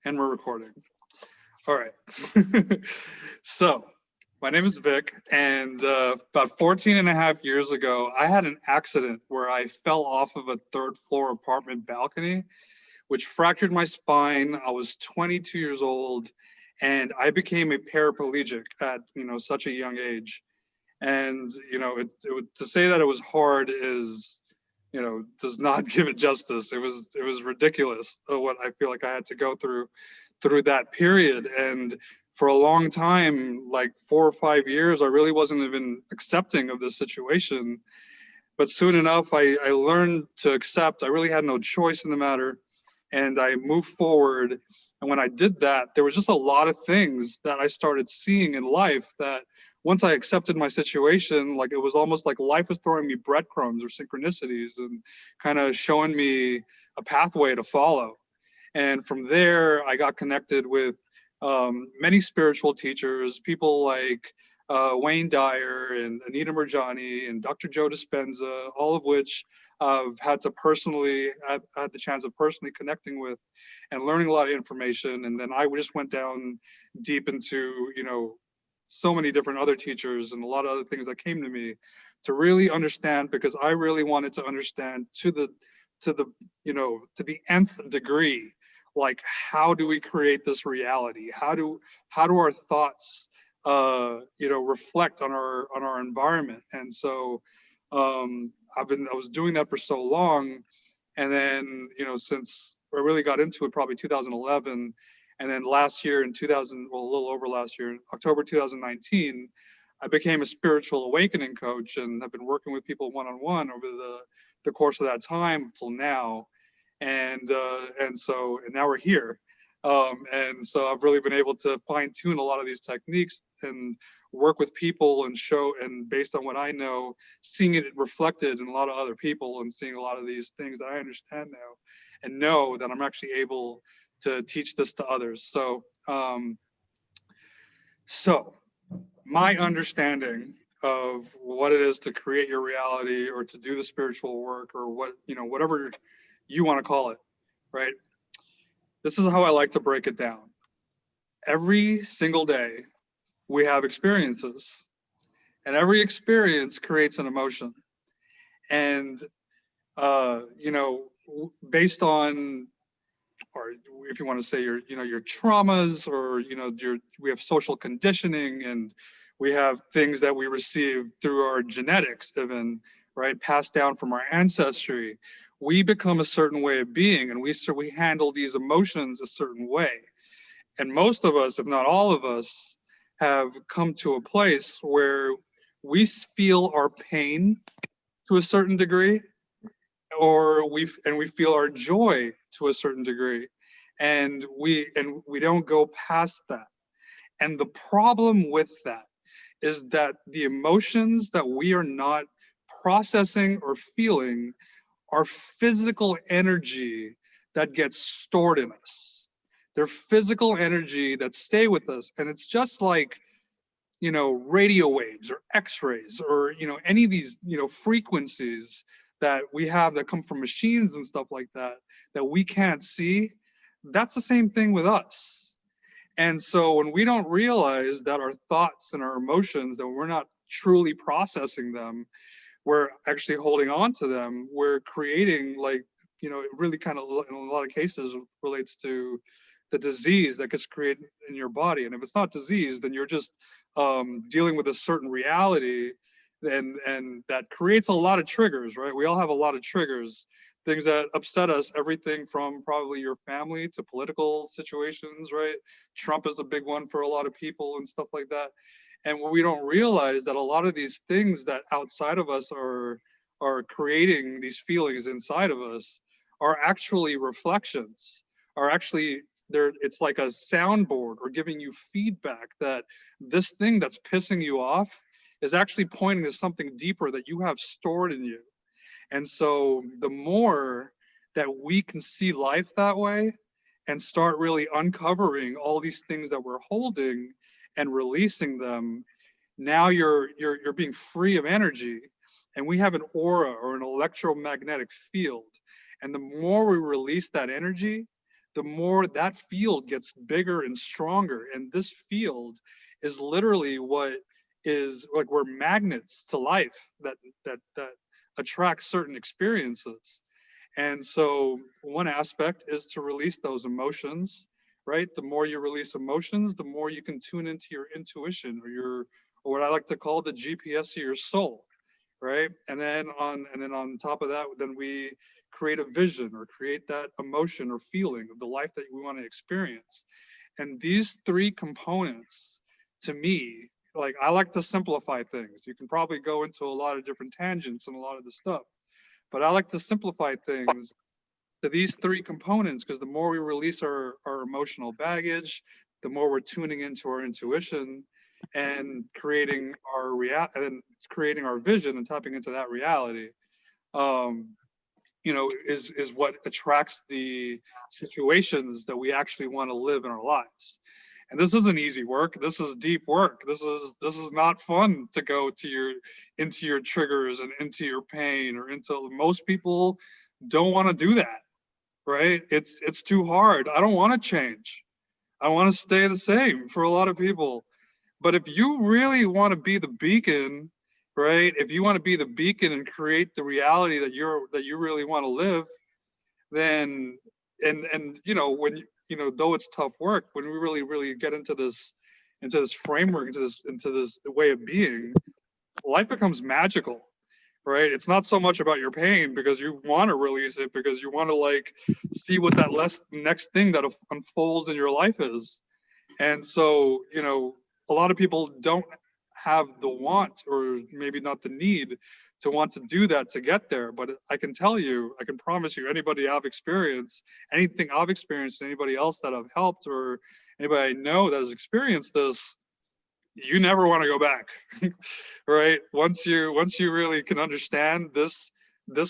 And we're recording. All right. So, my name is Vic, and about 14 and a half years ago, I had an accident where I fell off of a third floor apartment balcony, which fractured my spine. I was 22 years old, and I became a paraplegic at, such a young age. And, to say that it was hard is, does not give it justice. It was ridiculous what I feel like I had to go through that period. And for a long time, like 4 or 5 years, I really wasn't even accepting of this situation. But soon enough, I learned to accept. I really had no choice in the matter. And I moved forward. And when I did that, there was just a lot of things that I started seeing in life that once I accepted my situation, like it was almost like life was throwing me breadcrumbs or synchronicities and kind of showing me a pathway to follow. And from there, I got connected with many spiritual teachers, people like Wayne Dyer and Anita Murjani and Dr. Joe Dispenza, all of which I've had the chance of personally connecting with and learning a lot of information. And then I just went down deep into, so many different other teachers and a lot of other things that came to me to really understand, because I really wanted to understand to the nth degree, like how do we create this reality? How do our thoughts reflect on our environment? And so I was doing that for so long, and then since I really got into it probably 2011, and then last year in 2000, well, a little over last year, in October 2019, I became a spiritual awakening coach and have been working with people one-on-one over the course of that time till now. And now we're here. And so I've really been able to fine tune a lot of these techniques and work with people and show, and based on what I know, seeing it reflected in a lot of other people and seeing a lot of these things that I understand now and know that I'm actually able to teach this to others. So my understanding of what it is to create your reality or to do the spiritual work or whatever you want to call it, right? This is how I like to break it down. Every single day, we have experiences, and every experience creates an emotion. And, based on, or if you want to say your traumas, or, we have social conditioning, and we have things that we receive through our genetics, even, right, passed down from our ancestry. We become a certain way of being, and we handle these emotions a certain way. And most of us, if not all of us, have come to a place where we feel our pain to a certain degree, or we feel our joy to a certain degree, and we don't go past that. And the problem with that is that the emotions that we are not processing or feeling are physical energy that gets stored in us. They're physical energy that stay with us. And it's just like, radio waves or x-rays or, any of these, frequencies that we have that come from machines and stuff like that, that we can't see. That's the same thing with us. And so when we don't realize that our thoughts and our emotions, that we're not truly processing them, we're actually holding on to them, we're creating, like, it really kind of, in a lot of cases, relates to the disease that gets created in your body. And if it's not disease, then you're just dealing with a certain reality, and that creates a lot of triggers, right? We all have a lot of triggers, things that upset us, everything from probably your family to political situations, right? Trump is a big one for a lot of people and stuff like that. And we don't realize that a lot of these things that outside of us are creating these feelings inside of us are actually reflections, are actually there. It's like a soundboard or giving you feedback that this thing that's pissing you off is actually pointing to something deeper that you have stored in you. And so the more that we can see life that way and start really uncovering all these things that we're holding and releasing them, now you're being free of energy. And we have an aura or an electromagnetic field. And the more we release that energy, the more that field gets bigger and stronger. And this field is literally what is like, we're magnets to life that attract certain experiences. And so one aspect is to release those emotions, right? The more you release emotions, the more you can tune into your intuition, or what I like to call the GPS of your soul, right? And then on top of that, then we create a vision or create that emotion or feeling of the life that we want to experience. And these three components, to me, like, I like to simplify things. You can probably go into a lot of different tangents and a lot of the stuff, but I like to simplify things to these three components, because the more we release our emotional baggage, the more we're tuning into our intuition and creating our vision and tapping into that reality. Um, is what attracts the situations that we actually want to live in our lives. And this isn't easy work. This is deep work. This is not fun to go into your triggers and into your pain, or into, most people don't want to do that, right? It's too hard. I don't want to change. I want to stay the same for a lot of people. But if you really want to be the beacon, right? If you want to be the beacon and create the reality that you really want to live, then and when though it's tough work, when we really get into this framework, into this way of being, life becomes magical, right? It's not so much about your pain, because you want to release it, because you want to, like, see what that next thing that unfolds in your life is. And so, a lot of people don't have the want, or maybe not the need, to want to do that to get there. But I can tell you, I can promise you, anybody I've experienced, anything I've experienced, anybody else that I've helped, or anybody I know that has experienced this, you never want to go back. Right? Once you really can understand this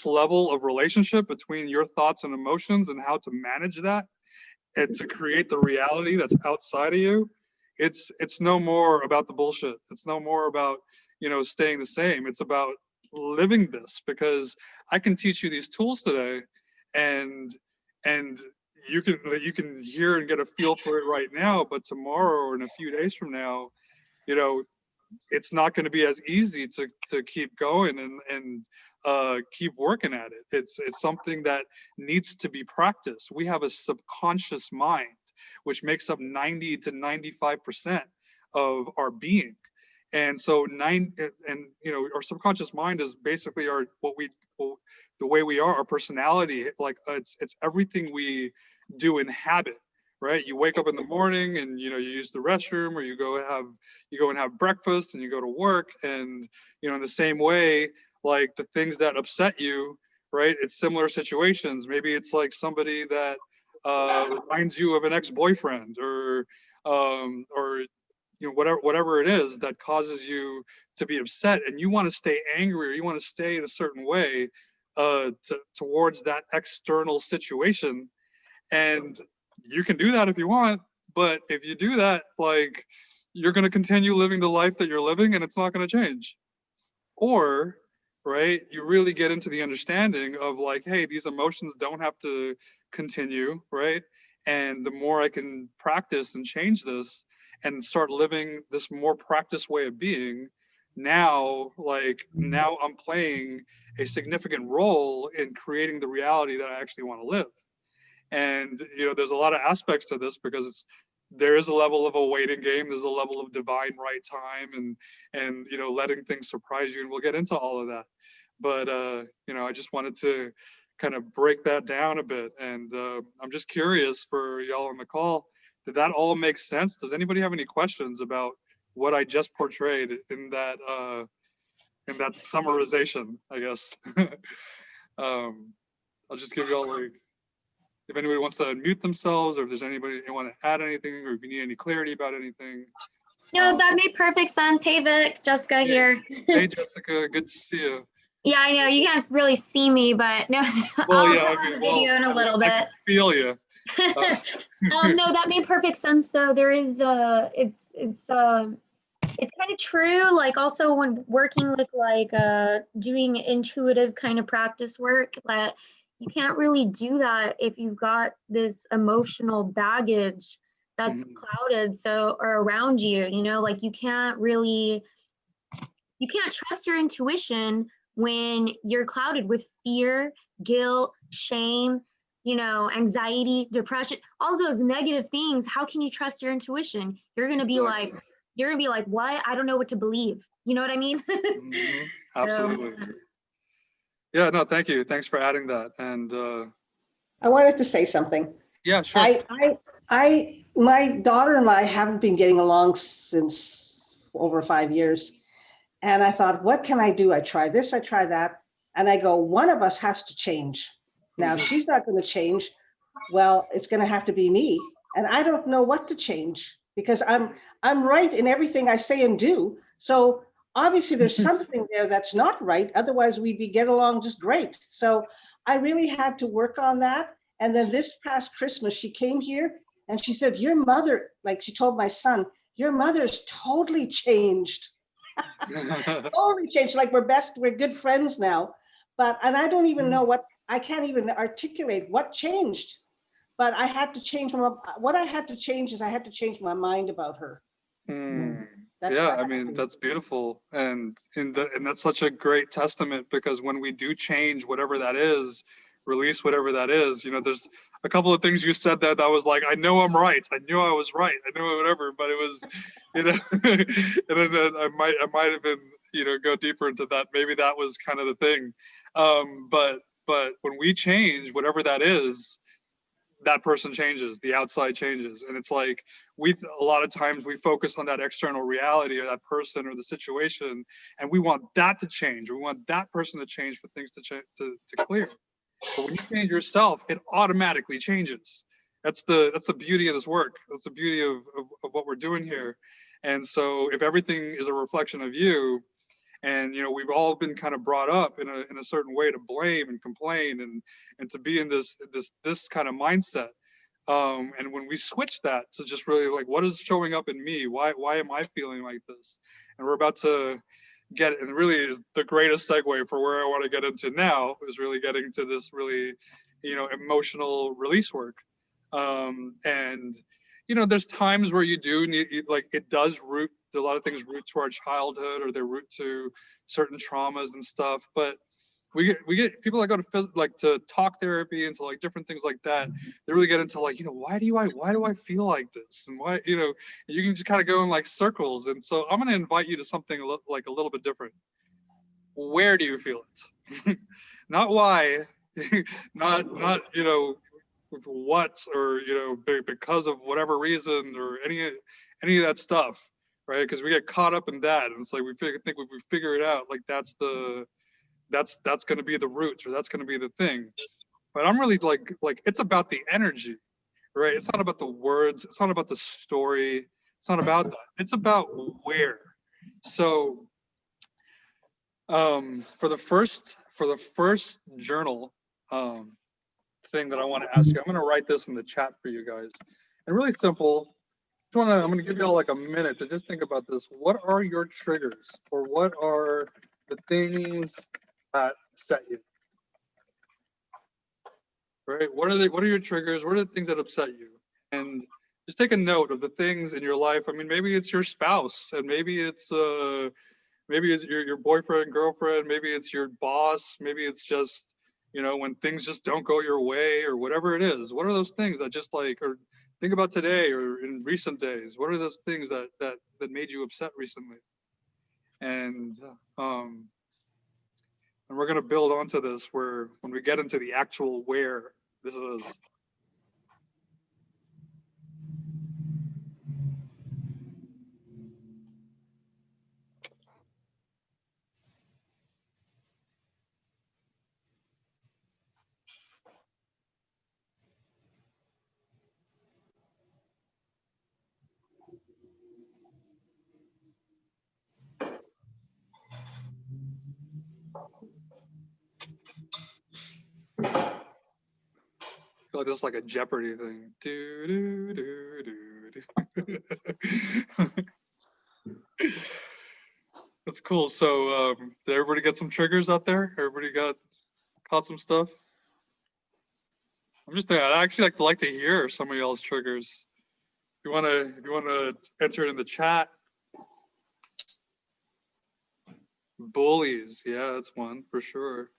level of relationship between your thoughts and emotions, and how to manage that, and to create the reality that's outside of you, it's no more about the bullshit. It's no more about staying the same. It's about living this, because I can teach you these tools today, and and you can hear and get a feel for it right now, but tomorrow or in a few days from now, you know it's not going to be as easy to keep going and keep working at it. It's something that needs to be practiced. We have a subconscious mind, which makes up 90 to 95% of our being. And so our subconscious mind is basically the way we are, our personality. Like, it's everything we do in habit, right? You wake up in the morning and you use the restroom, or you go and have breakfast, and you go to work. And in the same way, like, the things that upset you, right? It's similar situations. Maybe it's like somebody that reminds you of an ex-boyfriend, or whatever it is that causes you to be upset, and you want to stay angry, or you want to stay in a certain way towards that external situation. And you can do that if you want, but if you do that, like, you're going to continue living the life that you're living, and it's not going to change. Or, right, you really get into the understanding of, like, hey, these emotions don't have to continue, right? And the more I can practice and change this, and start living this more practiced way of being, now I'm playing a significant role in creating the reality that I actually want to live. And there's a lot of aspects to this, because there is a level of a waiting game. There's a level of divine right time, and letting things surprise you, and we'll get into all of that. But I just wanted to kind of break that down a bit. And I'm just curious, for y'all on the call, did that all make sense? Does anybody have any questions about what I just portrayed in that summarization, I guess? I'll just give y'all, like, if anybody wants to unmute themselves, or if there's anybody who want to add anything, or if you need any clarity about anything. No, that made perfect sense. Hey, Vic, Jessica here. Hey, Jessica, good to see you. Yeah, I know you can't really see me, but no, well, I'll yeah, put on the video in a little bit. I can feel you. No, that made perfect sense. So there is, it's kind of true. Like, also when working with, like, doing intuitive kind of practice work, that you can't really do that if you've got this emotional baggage that's Mhm. clouded so or around you, you know, like you can't trust your intuition when you're clouded with fear, guilt, shame, you know, anxiety, depression, all those negative things. How can you trust your intuition? Exactly. You're gonna be like, what? I don't know what to believe. You know what I mean? Mhm. So Absolutely. Yeah, no, thank you. Thanks for adding that. And I wanted to say something. yeah, sure. My daughter and I haven't been getting along since over 5 years. And I thought, what can I do? I try this, I try that. And I go, one of us has to change. Now, if Mhm. she's not going to change, well, it's going to have to be me. And I don't know what to change because I'm right in everything I say and do. So obviously there's something there that's not right. Otherwise we'd be get along just great. So I really had to work on that. And then this past Christmas, she came here and she said, your mother, like she told my son, your mother's totally changed. Totally changed. Like we're good friends now. And I don't even know I can't even articulate what changed. But I had to change what I had to change is I had to change my mind about her. Mm. That's Yeah, what I I had to mean, do. that's beautiful. And that's such a great testament because when we do change whatever that is, release whatever that is, there's a couple of things you said that was like, I know I'm right. I knew I was right. I knew whatever, but it was, and then I might have been, go deeper into that. Maybe that was kind of the thing. But when we change whatever that is, that person changes, the outside changes. And it's like a lot of times we focus on that external reality or that person or the situation, and we want that to change. We want that person to change for things to clear. But when you change yourself, it automatically changes. That's the beauty of this work. That's the beauty of what we're doing here. And so if everything is a reflection of you, and we've all been kind of brought up in a certain way to blame and complain and to be in this kind of mindset, and when we switch that to just really like, what is showing up in me, why am I feeling like this? And we're about to get, and really is the greatest segue for where I want to get into now, is really getting to this really emotional release work. And there's times where you do need, like, it does root, a lot of things root to our childhood, or they root to certain traumas and stuff. But we get people that go to like to talk therapy and to like different things like that. They really get into like, why do I feel like this, and why, and you can just kind of go in like circles. And so I'm going to invite you to something like a little bit different. Where do you feel it? Not why, not with what, or because of whatever reason, or any of that stuff, right? Because we get caught up in that, and it's like think if we figure it out, like that's going to be the roots, or that's going to be the thing. But I'm really like it's about the energy, right? It's not about the words, it's not about the story, it's not about that, it's about where. So for the first journal thing that I want to ask you, I'm going to write this in the chat for you guys, and really simple. I'm going to give you all like a minute to just think about this. What are your triggers, or what are the things that upset you? Right? What are your triggers? What are the things that upset you? And just take a note of the things in your life. I mean, maybe it's your spouse, and maybe it's your boyfriend, girlfriend, maybe it's your boss, maybe it's just, when things just don't go your way, or whatever it is. What are those things that just like, or think about today or in recent days? What are those things that made you upset recently? And um and we're going to build onto this, where when we get into the actual where this is. I feel like this is like a Jeopardy thing. Do, do, do, do, do. That's cool. So did everybody get some triggers out there? Everybody caught some stuff? I'm just thinking, I'd actually like to hear some of y'all's triggers. If you wanna enter it in the chat. Bullies, yeah, that's one for sure.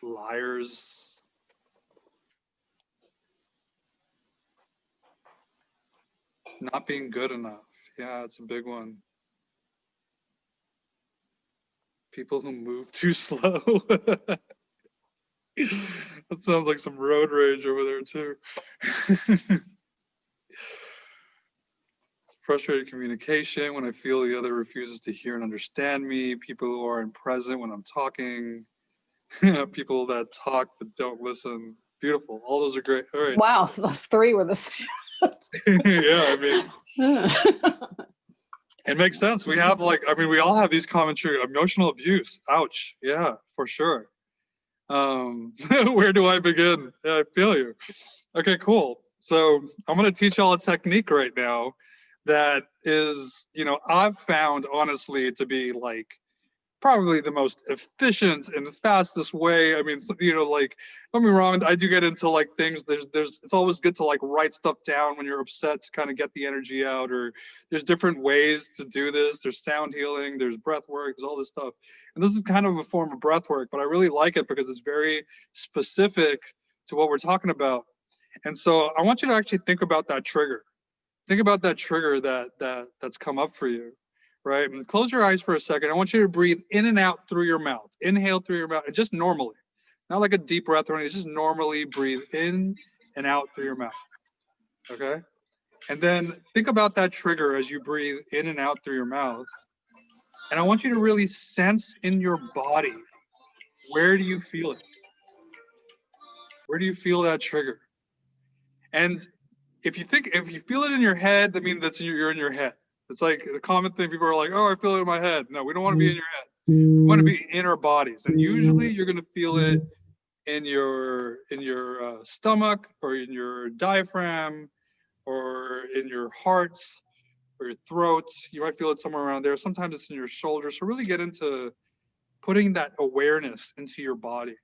Liars. Not being good enough. Yeah, it's a big one. People who move too slow. That sounds like some road rage over there too. Frustrated communication, when I feel the other refuses to hear and understand me. People who aren't present when I'm talking. People that talk but don't listen. Beautiful. All those are great. All right. Wow, those three were the same. Yeah, I mean, it makes sense. We have we all have these common true emotional abuse. Ouch. Yeah, for sure. Where do I begin? Yeah, I feel you. Okay, cool. So I'm going to teach y'all a technique right now that is, I've found honestly to be like probably the most efficient and fastest way. I mean, don't get me wrong, I do get into like things, it's always good to like write stuff down when you're upset to kind of get the energy out, or there's different ways to do this. There's sound healing, there's breath work, there's all this stuff. And this is kind of a form of breath work, but I really like it because it's very specific to what we're talking about. And so I want you to actually think about that trigger. Think about that trigger that's come up for you, right? And close your eyes for a second. I want you to breathe in and out through your mouth. Inhale through your mouth, and just normally, not like a deep breath or anything, just normally breathe in and out through your mouth, okay? And then think about that trigger as you breathe in and out through your mouth. And I want you to really sense in your body, where do you feel it? Where do you feel that trigger? And if you feel it in your head, that means you're in your head. It's like the common thing, people are like, oh, I feel it in my head. No, we don't want to be in your head. We want to be in our bodies. And usually you're going to feel it in your stomach, or in your diaphragm, or in your heart, or your throat. You might feel it somewhere around there. Sometimes it's in your shoulders. So really get into putting that awareness into your body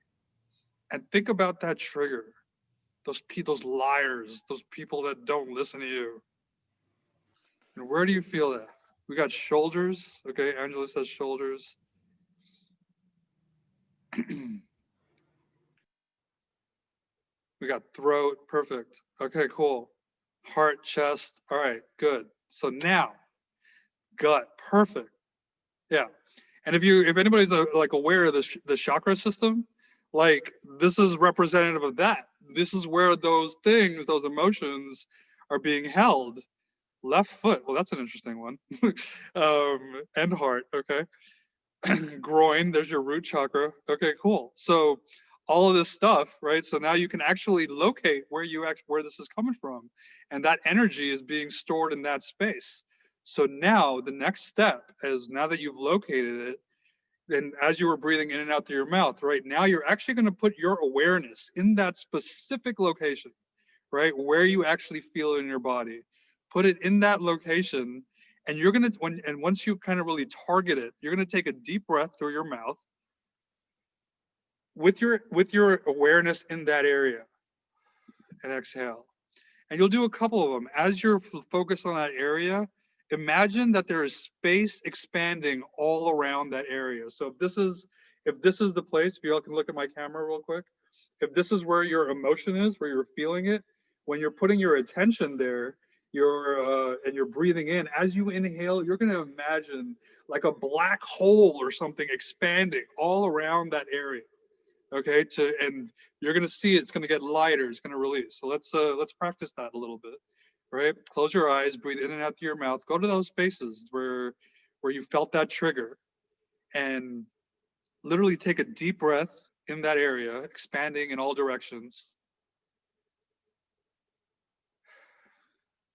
and think about that trigger. Those liars, those people that don't listen to you. And where do you feel that? We got shoulders. Okay, Angela says shoulders. We got throat. Perfect. Okay, cool. Heart, chest. All right, good. So now, gut. Perfect. Yeah. And if anybody's aware of the chakra system, like this is representative of that. This is where those things, those emotions, are being held. Left foot. Well, that's an interesting one. And heart. Okay. Groin. There's your root chakra. Okay, cool. So all of this stuff, right? So now you can actually locate where this is coming from, and that energy is being stored in that space. So now the next step is, now that you've located it, then as you were breathing in and out through your mouth, right, now you're actually going to put your awareness in that specific location, right, where you actually feel it in your body. Put it in that location, and you're going to, once you kind of really target it, you're going to take a deep breath through your mouth with your awareness in that area, and exhale. And you'll do a couple of them. As you're focused on that area, imagine that there is space expanding all around that area. So if this is the place, if you all can look at my camera real quick, if this is where your emotion is, where you're feeling it, when you're putting your attention there, and you're breathing in, as you inhale, you're going to imagine like a black hole or something expanding all around that area. Okay, and you're going to see it's going to get lighter, it's going to release. So let's practice that a little bit. Right? Close your eyes, breathe in and out through your mouth. Go to those spaces where you felt that trigger, and literally take a deep breath in that area, expanding in all directions.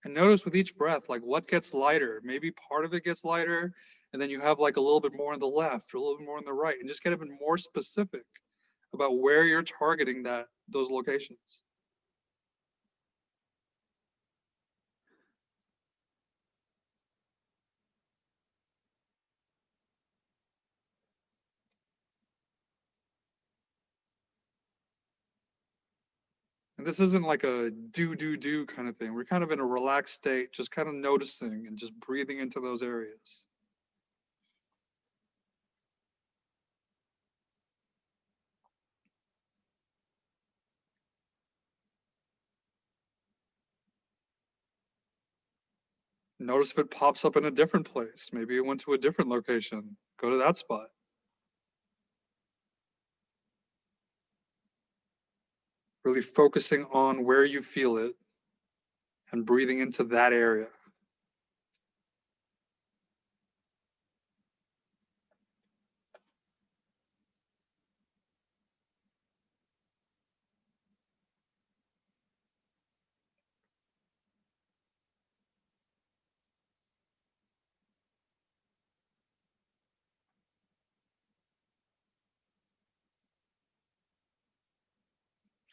And notice with each breath, like what gets lighter. Maybe part of it gets lighter, and then you have like a little bit more on the left or a little bit more on the right, and just get even more specific about where you're targeting those locations. And this isn't like a do kind of thing. We're kind of in a relaxed state, just kind of noticing and just breathing into those areas. Notice if it pops up in a different place. Maybe it went to a different location. Go to that spot. Really focusing on where you feel it and breathing into that area.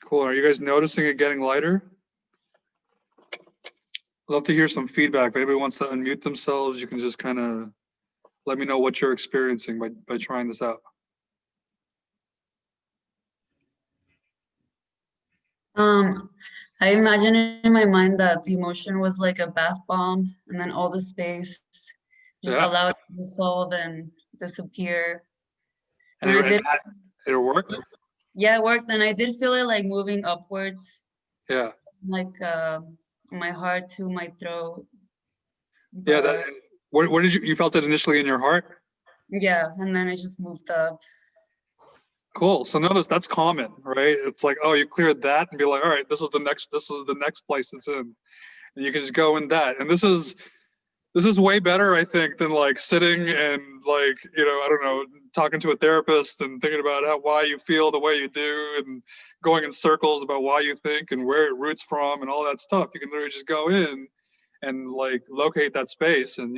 Cool. Are you guys noticing it getting lighter? I'd love to hear some feedback. If anybody wants to unmute themselves, you can just kind of let me know what you're experiencing by trying this out. I imagine in my mind that the emotion was like a bath bomb, and then all the space just Yeah. allowed to dissolve and disappear. And And I did, it worked? yeah, it worked. And I did feel it like moving upwards, Yeah. like my heart to my throat. Yeah. But Where did you felt it initially in your heart? yeah, and then it just moved up. Cool. So notice that's common, right? It's like, oh, you cleared that and be like, all right, this is the next place it's in. And you can just go in that. And this is way better, I think, than like sitting and like, I don't know, talking to a therapist and thinking about why you feel the way you do and going in circles about why you think and where it roots from and all that stuff. You can literally just go in and like locate that space and,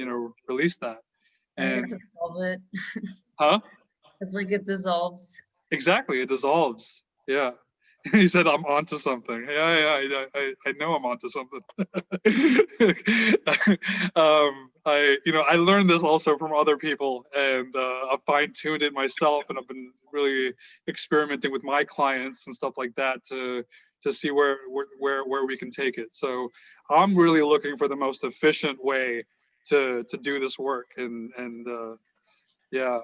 release that. And And dissolve it. huh? It's like it dissolves. Exactly, it dissolves. Yeah. He said, "I'm onto something." Yeah, I know I'm onto something. I learned this also from other people, and I've fine-tuned it myself, and I've been really experimenting with my clients and stuff like that to see where we can take it. So I'm really looking for the most efficient way to do this work, and yeah.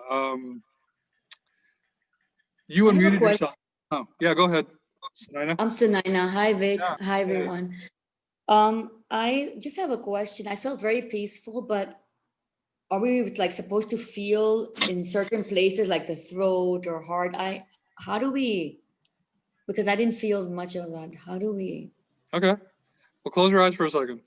You I have a unmuted question. yourself. Oh, yeah, go ahead, Sunaina. I'm Sunaina. Hi, Vic. Yeah. Hi, Hey. everyone. I just have a question. I felt very peaceful, but are we like supposed to feel in certain places like the throat or heart? How do we, because I didn't feel much of that. How do we, Okay. Well, close your eyes for a second.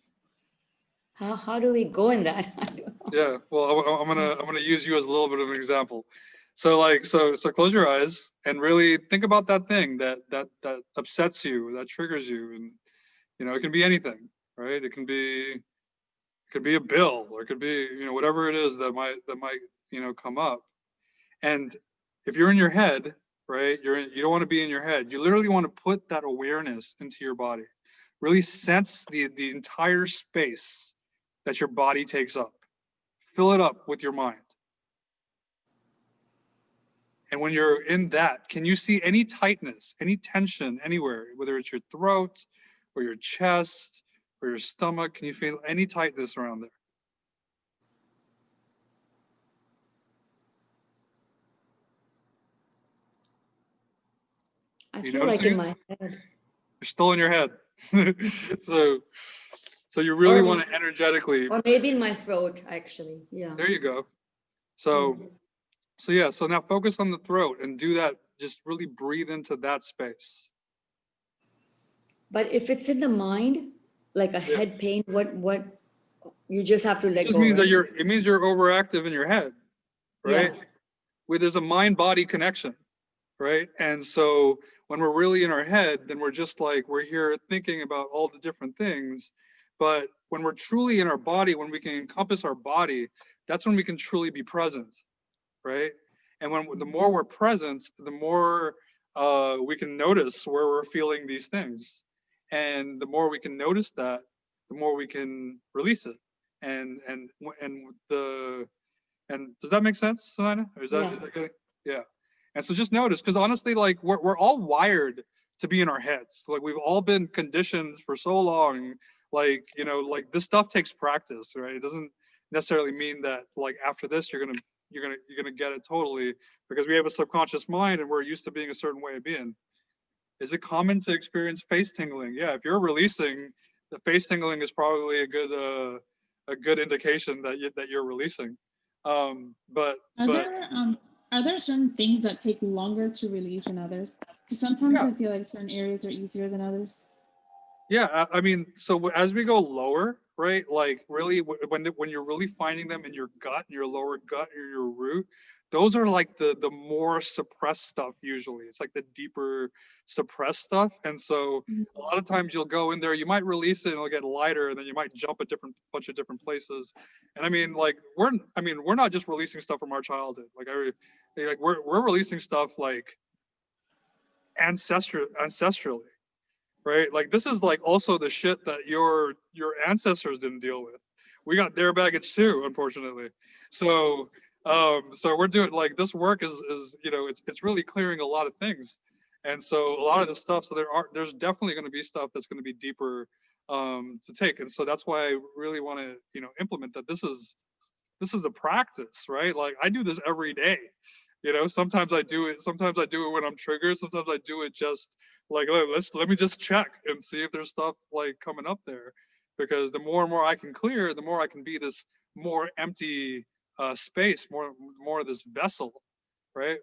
how do we go in that? I don't know. Yeah. Well, I'm gonna use you as a little bit of an example. So close your eyes and really think about that thing that upsets you, that triggers you, and it can be anything, right? It can be a bill, or it could be whatever it is that might come up. And if you're in your head, right, you don't want to be in your head. You literally want to put that awareness into your body. Really sense the entire space that your body takes up. Fill it up with your mind. And when you're in that, can you see any tightness, any tension anywhere, whether it's your throat or your chest or your stomach? Can you feel any tightness around there? I You feel like in noticing it? my head. You're still in your head. So you really Or, want to energetically, or maybe in my throat, actually. Yeah. there you go. So yeah, so now focus on the throat and do that. Just really breathe into that space. But if it's in the mind, like a Yeah. head pain, what, you just have to It let just go, means that right? it means you're overactive in your head, right? Yeah. Where there's a mind-body connection, right? And so when we're really in our head, then we're just like, we're here thinking about all the different things. But when we're truly in our body, when we can encompass our body, that's when we can truly be present, right? And when the more we're present, the more we can notice where we're feeling these things. And the more we can notice that, the more we can release it. And does that make sense, Selena? Or is that Yeah. good? Yeah. And so just notice, because honestly, like we're all wired to be in our heads. Like we've all been conditioned for so long, like, you know, like this stuff takes practice, right? It doesn't necessarily mean that like after this you're gonna get it totally, because we have a subconscious mind and we're used to being a certain way of being. Is it common to experience face tingling? Yeah, if you're releasing, the face tingling is probably a good indication that you're releasing. But Are there certain things that take longer to release than others? Because sometimes yeah, I feel like certain areas are easier than others. yeah. I mean, so as we go lower, right? Like really, when you're really finding them in your gut, in your lower gut, or your root, those are like the more suppressed stuff. Usually, it's like the deeper suppressed stuff. And so a lot of times you'll go in there, you might release it, and it'll get lighter, and then you might jump a different bunch of different places. And I mean, like we're not just releasing stuff from our childhood. Like we're releasing stuff like ancestrally, right? Like this is like also the shit that your ancestors didn't deal with. We got their baggage too, unfortunately. So so we're doing like this work is you know it's really clearing a lot of things. And so a lot of the stuff, so there's definitely going to be stuff that's going to be deeper to take. And so that's why I really want to, you know, implement that. This is a practice, right? Like I do this every day. You know, sometimes I do it when I'm triggered. Sometimes I do it just like let me just check and see if there's stuff like coming up there. Because the more and more I can clear, the more I can be this more empty space, more of this vessel, right?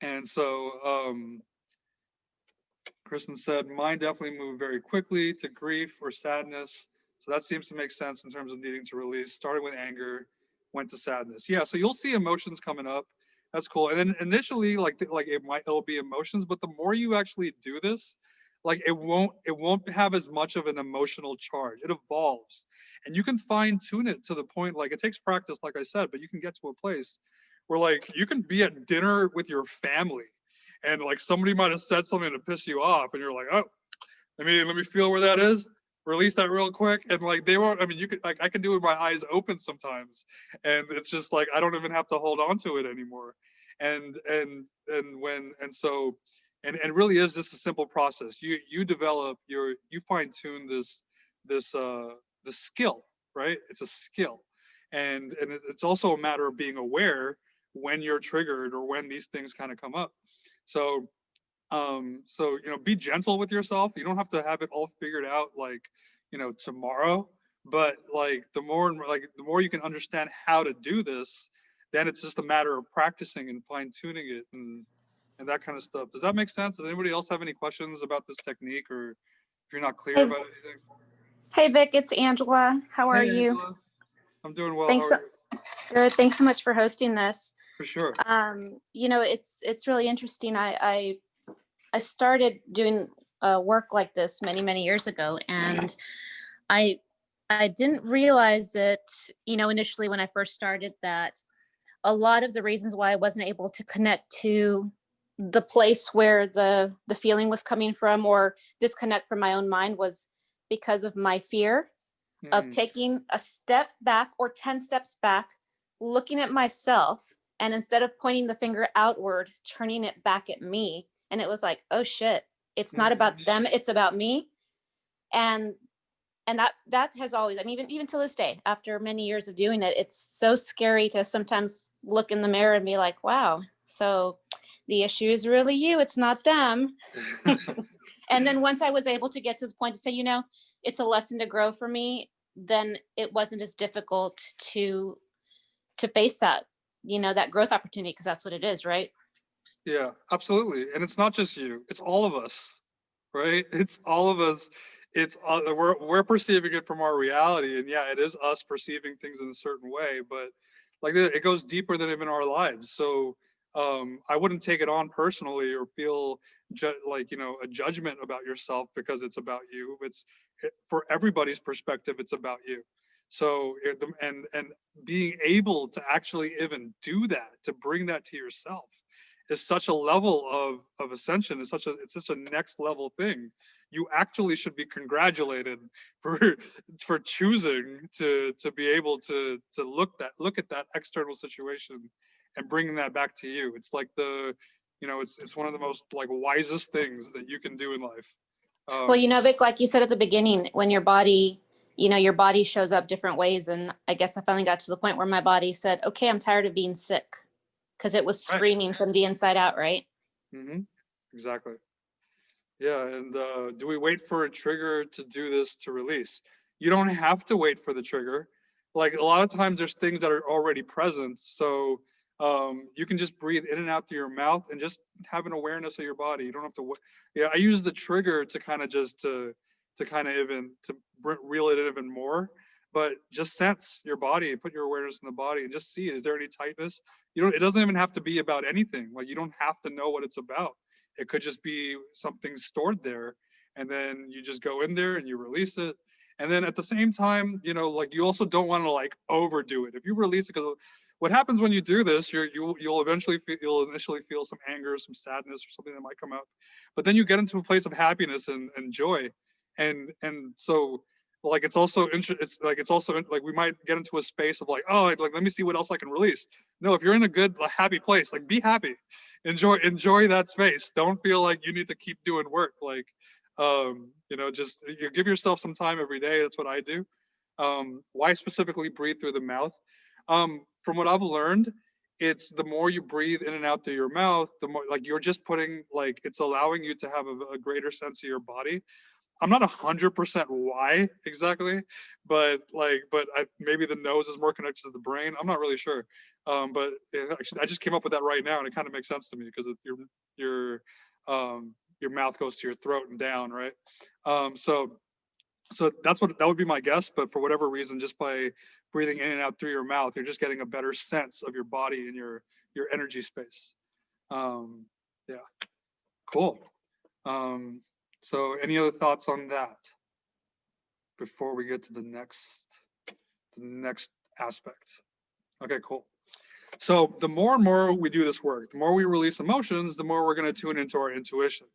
And so Kristen said, mine definitely moved very quickly to grief or sadness. So that seems to make sense in terms of needing to release. Starting with anger, went to sadness. Yeah, so you'll see emotions coming up. That's cool. And then initially, it'll be emotions, but the more you actually do this, like it won't have as much of an emotional charge. It evolves, and you can fine tune it to the point. Like it takes practice, like I said, but you can get to a place where like you can be at dinner with your family and like somebody might have said something to piss you off and you're like, oh, let me feel where that is, release that real quick. And like they won't, I mean, you could like I can do it with my eyes open sometimes, and it's just like I don't even have to hold on to it anymore. And it really is just a simple process. You develop you fine tune this skill, right? It's a skill. And it's also a matter of being aware when you're triggered or when these things kind of come up. So so you know, be gentle with yourself. You don't have to have it all figured out like, you know, tomorrow, but like the more you can understand how to do this, then it's just a matter of practicing and fine tuning it and that kind of stuff. Does that make sense? Does anybody else have any questions about this technique, or if you're not clear Hey, about anything? hey Vic, it's Angela. How are Hey, you? Angela. I'm doing well. Thanks. How are you? Good. Thanks so much for hosting this. For sure. You know, it's really interesting. I started doing work like this many years ago, and I didn't realize it, you know, initially when I first started, that a lot of the reasons why I wasn't able to connect to the place where the feeling was coming from, or disconnect from my own mind, was because of my fear of taking a step back or 10 steps back, looking at myself, and instead of pointing the finger outward, turning it back at me. And it was like, oh shit, it's not about them, it's about me. And that has always, I mean, even to this day, after many years of doing it, it's so scary to sometimes look in the mirror and be like, wow, so the issue is really you, it's not them. And then once I was able to get to the point to say, you know, it's a lesson to grow for me, then it wasn't as difficult to face that, you know, that growth opportunity, because that's what it is, right? Yeah, absolutely. And it's not just you, it's all of us, right? It's all of us. It's we're perceiving it from our reality, and yeah, it is us perceiving things in a certain way, but like it goes deeper than even our lives. So I wouldn't take it on personally or feel like, you know, a judgment about yourself because it's about you. For everybody's perspective, it's about you. So and being able to actually even do that, to bring that to yourself, is such a level of ascension. It's such a next level thing. You actually should be congratulated for choosing to be able to look at that external situation and bringing that back to you. It's like You know, it's one of the most like wisest things that you can do in life. Well, Vic, like you said at the beginning, when your body, your body shows up different ways. And I guess I finally got to the point where my body said, okay, I'm tired of being sick, because it was screaming from the inside out, right? Mm-hmm. Exactly. Yeah. And do we wait for a trigger to do this to release? You don't have to wait for the trigger. Like a lot of times there's things that are already present. So you can just breathe in and out through your mouth and just have an awareness of your body. You don't have to, yeah, I use the trigger to kind of just to kind of even to reel it in even more, but just sense your body, put your awareness in the body and just see, is there any tightness? You don't, it doesn't even have to be about anything. Like you don't have to know what it's about. It could just be something stored there. And then you just go in there and you release it. And then at the same time, you know, like you also don't want to like overdo it. If you release it, because what happens when you do this, you'll eventually feel, you'll initially feel some anger, some sadness, or something that might come up, but then you get into a place of happiness and joy, and so like it's also it's like it's also like we might get into a space of like, oh, like let me see what else I can release. No, if you're in a good happy place, like be happy, enjoy that space. Don't feel like you need to keep doing work. Like you know, just you give yourself some time every day. That's what I do. Why specifically breathe through the mouth? From what I've learned, it's the more you breathe in and out through your mouth, the more like you're just putting like it's allowing you to have a greater sense of your body. I'm not 100% why exactly, but like, maybe the nose is more connected to the brain. I'm not really sure, but actually, I just came up with that right now, and it kind of makes sense to me because your your mouth goes to your throat and down, right? So that's what that would be my guess. But for whatever reason, just by breathing in and out through your mouth, you're just getting a better sense of your body and your energy space. Yeah, cool. So any other thoughts on that before we get to the next aspect? Okay, cool. So the more and more we do this work, the more we release emotions, the more we're going to tune into our intuition,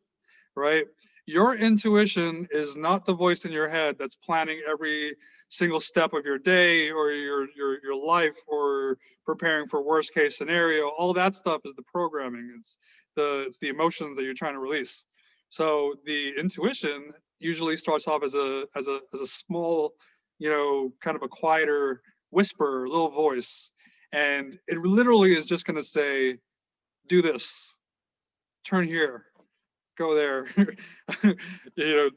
right? Your intuition is not the voice in your head that's planning every single step of your day or your life or preparing for worst case scenario. All that stuff is the programming. It's the emotions that you're trying to release. So the intuition usually starts off as a small, you know, kind of a quieter whisper, little voice, and it literally is just going to say, "Do this, turn here, go there," you know,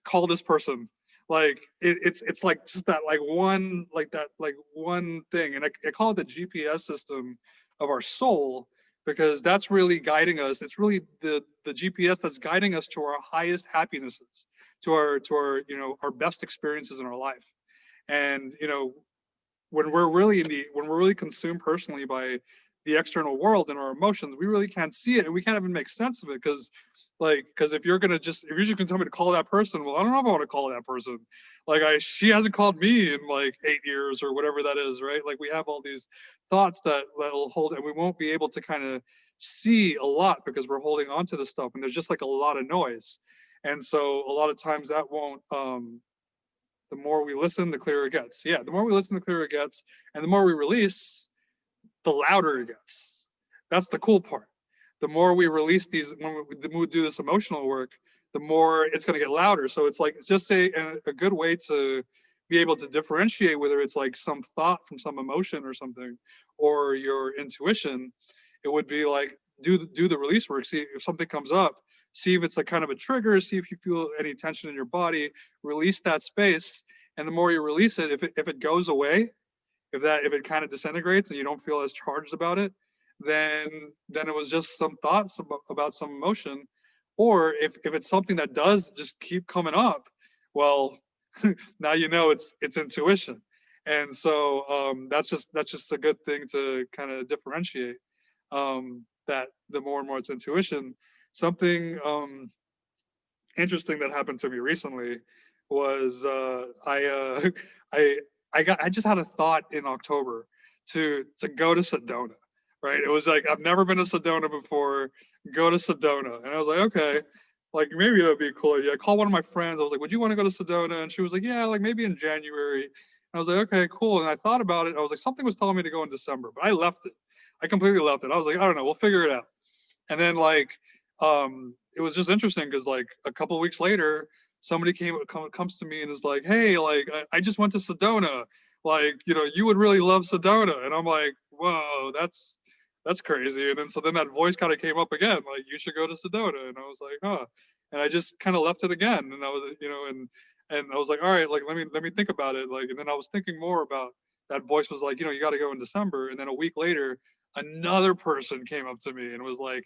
call this person. Like it's like just that like one thing, and I call it the GPS system of our soul, because that's really guiding us. It's really the GPS that's guiding us to our highest happinesses, to our you know, our best experiences in our life. And you know, when we're really consumed personally by the external world and our emotions, we really can't see it, and we can't even make sense of it. Because if you're just gonna tell me to call that person, well, I don't know if I want to call that person. Like she hasn't called me in like 8 years or whatever that is, right? Like we have all these thoughts that'll hold, and we won't be able to kind of see a lot because we're holding on to this stuff, and there's just like a lot of noise. And so a lot of times that won't the more we listen, the clearer it gets. Yeah, the more we listen, the clearer it gets. And the more we release, the louder it gets. That's the cool part. The more we release these, when we do this emotional work, the more it's going to get louder. So it's like, just say a good way to be able to differentiate whether it's like some thought from some emotion or something, or your intuition, it would be like, do the release work. See if something comes up, see if it's a kind of a trigger, see if you feel any tension in your body, release that space. And the more you release it, if it goes away, if it kind of disintegrates and you don't feel as charged about it, then it was just some thoughts about some emotion. Or if it's something that does just keep coming up, well, now you know it's intuition. And so that's just a good thing to kind of differentiate, that the more and more it's intuition. Something interesting that happened to me recently was I just had a thought in October to go to Sedona, right? It was like, I've never been to Sedona before, go to Sedona. And I was like, okay, like maybe that would be a cool idea. I called one of my friends. I was like, would you want to go to Sedona? And she was like, yeah, like maybe in January. And I was like, okay, cool. And I thought about it. I was like, something was telling me to go in December, but I left it. I completely left it. I was like, I don't know, we'll figure it out. And then like, it was just interesting because like a couple weeks later, somebody comes to me and is like, hey, like I just went to Sedona. Like, you know, you would really love Sedona. And I'm like, whoa, that's crazy. And then so then that voice kind of came up again, like you should go to Sedona. And I was like, huh. And I just kind of left it again. And I was, you know, and I was like, all right, like let me think about it. Like, and then I was thinking more about that voice was like, you know, you got to go in December. And then a week later, another person came up to me and was like,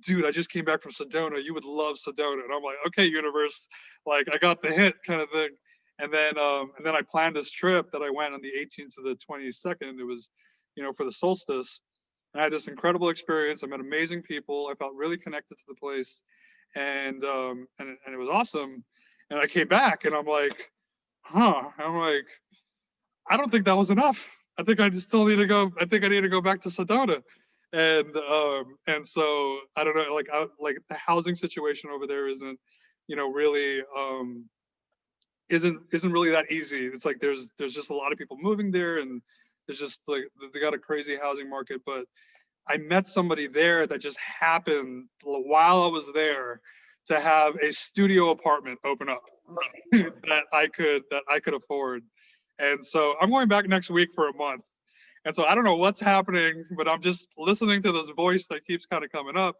dude, I just came back from Sedona. You would love Sedona. And I'm like, okay, universe, like I got the hint kind of thing. And then I planned this trip that I went on the 18th to the 22nd. It was, you know, for the solstice. And I had this incredible experience. I met amazing people. I felt really connected to the place, and it was awesome. And I came back, and I'm like, huh. I'm like, I don't think that was enough. I think I just still need to go. I think I need to go back to Sedona, and so I don't know. Like the housing situation over there isn't, you know, really isn't really that easy. It's like there's just a lot of people moving there, and there's just like they got a crazy housing market. But I met somebody there that just happened while I was there to have a studio apartment open up that I could afford. And so I'm going back next week for a month. And so I don't know what's happening, but I'm just listening to this voice that keeps kind of coming up,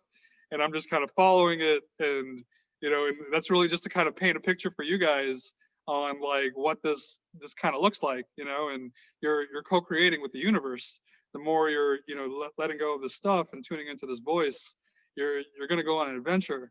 and I'm just kind of following it. And, you know, and that's really just to kind of paint a picture for you guys on like what this kind of looks like, you know, and you're co-creating with the universe. The more you're, you know, letting go of this stuff and tuning into this voice, you're going to go on an adventure,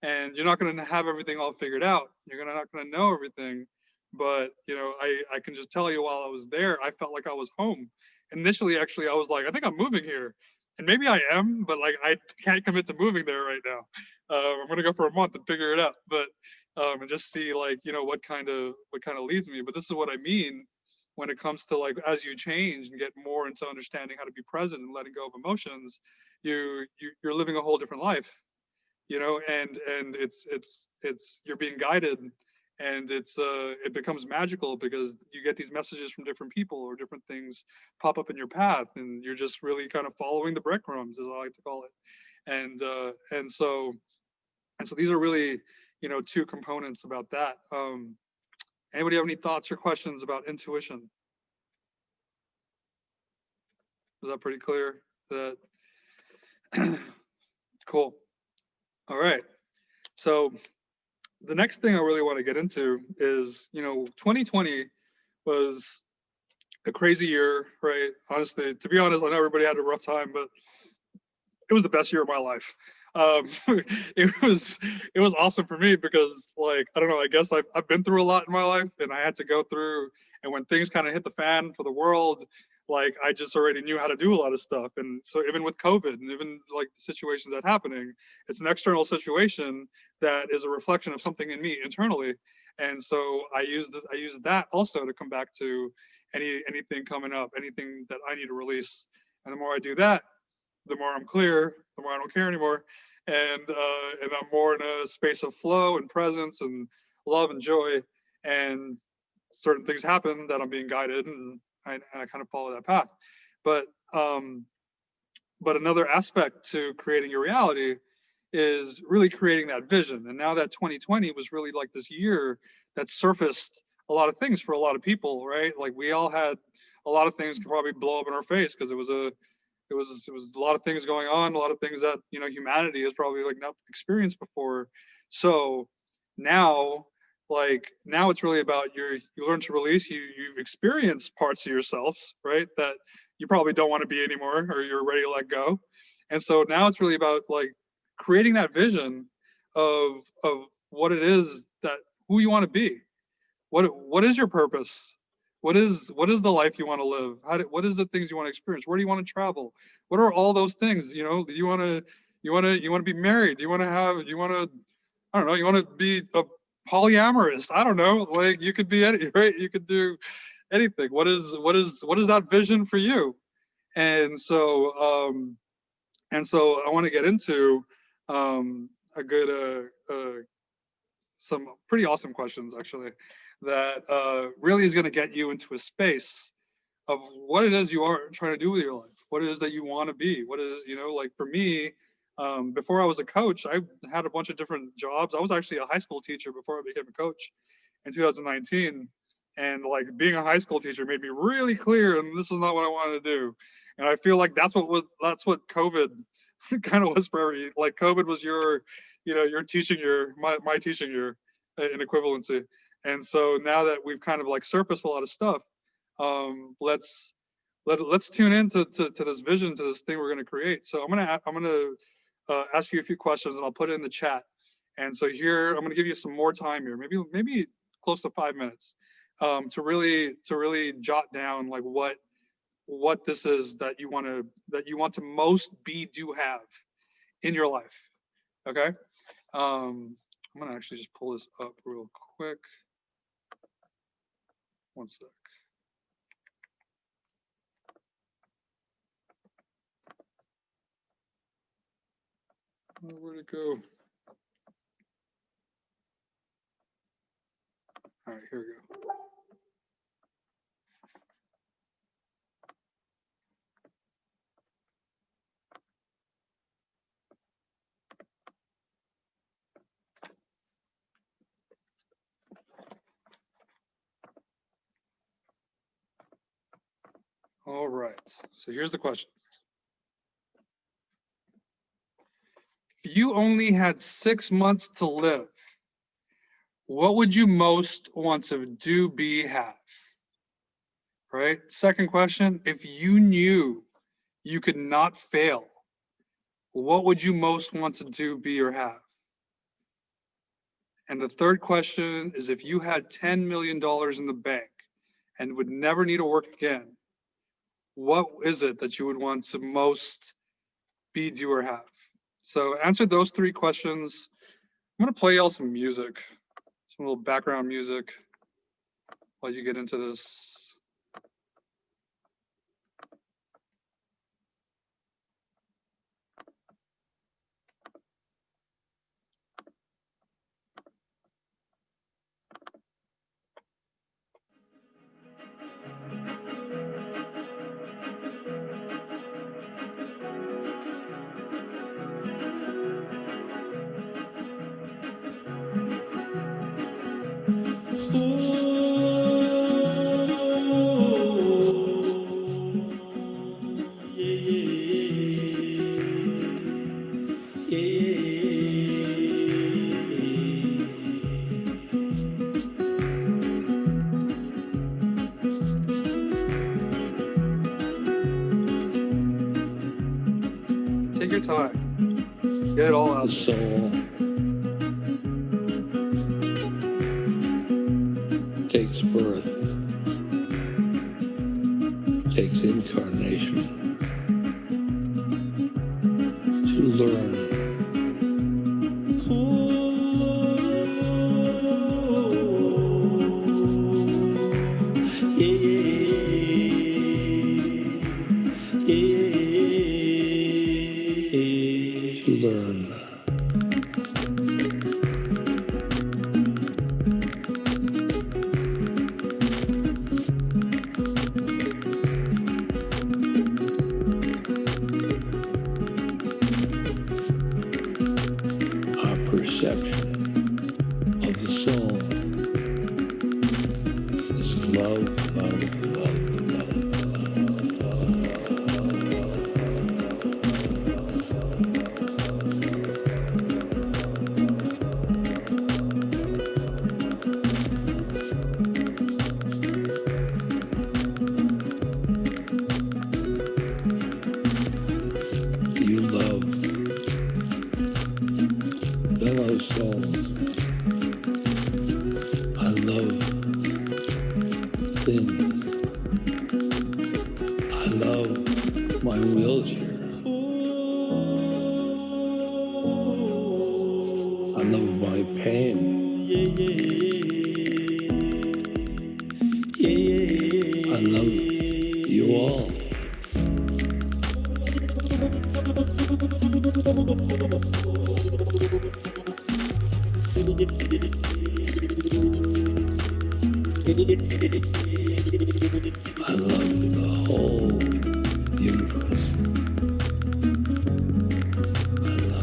and you're not going to have everything all figured out. You're not going to know everything, but you know, I can just tell you while I was there, I felt like I was home. Initially, actually, I was like, I think I'm moving here, and maybe I am, but like I can't commit to moving there right now. I'm going to go for a month and figure it out, but and just see like, you know, what kind of leads me. But this is what I mean when it comes to like as you change and get more into understanding how to be present and letting go of emotions, you're living a whole different life, you know, and it's you're being guided, and it becomes magical because you get these messages from different people or different things pop up in your path, and you're just really kind of following the breadcrumbs, as I like to call it. And so these are really, you know, two components about that. Anybody have any thoughts or questions about intuition? Was that pretty clear? That cool. All right. So the next thing I really want to get into is, you know, 2020 was a crazy year, right? Honestly, to be honest, I know everybody had a rough time, but it was the best year of my life. It was awesome for me because, like, I don't know, I guess I've been through a lot in my life, and I had to go through, and when things kind of hit the fan for the world, like I just already knew how to do a lot of stuff. And so even with COVID and even like the situations that happening, it's an external situation that is a reflection of something in me internally. And so I used that also to come back to anything coming up, anything that I need to release. And the more I do that, the more I'm clear, the more I don't care anymore. And I'm more in a space of flow and presence and love and joy. And certain things happen that I'm being guided, and I kind of follow that path. But another aspect to creating your reality is really creating that vision. And now that 2020 was really like this year that surfaced a lot of things for a lot of people, right? Like we all had a lot of things could probably blow up in our face because it was a lot of things going on, a lot of things that, you know, humanity has probably like not experienced before. So now, like now it's really about you learn to release, you've experienced parts of yourselves, right, that you probably don't want to be anymore, or you're ready to let go. And so now it's really about like creating that vision of what it is, that who you want to be, what is your purpose, what is the life you want to live, what is the things you want to experience, where do you want to travel, what are all those things, you know, you want to be married, you want to I don't know, you want to be a polyamorous, I don't know, like you could be any, right, you could do anything. What is that vision for you? And so I want to get into a good some pretty awesome questions actually that really is going to get you into a space of what it is you are trying to do with your life, what it is that you want to be, what is, you know, like for me, Before I was a coach, I had a bunch of different jobs. I was actually a high school teacher before I became a coach in 2019. And like being a high school teacher made me really clear, and this is not what I wanted to do. And I feel like that's what COVID kind of was for every, like COVID was your, your teaching year, my teaching year in equivalency. And so now that we've kind of like surfaced a lot of stuff, let's tune into to this vision, to this thing we're going to create. So I'm gonna ask you a few questions, and I'll put it in the chat. And so here I'm going to give you some more time here, maybe close to 5 minutes, to really jot down like what this is that you want to most be, do, have in your life. Okay. I'm gonna actually just pull this up real quick. One sec. Where'd it go? All right, here we go. All right, so here's the question. If you only had 6 months to live, what would you most want to do, be, have? Right? Second question, if you knew you could not fail, what would you most want to do, be, or have? And the third question is, if you had $10 million in the bank and would never need to work again, what is it that you would want to most be, do, or have? So answer those 3 questions. I'm gonna play y'all some music, some little background music while you get into this. Take your time. Get it all out. The soul takes birth, takes incarnation to learn. To learn. Our perception of the soul is love, love, love, love, you love fellow souls. I love things. I love my wheelchair. I love my pain. I love you all. I love the whole universe. I love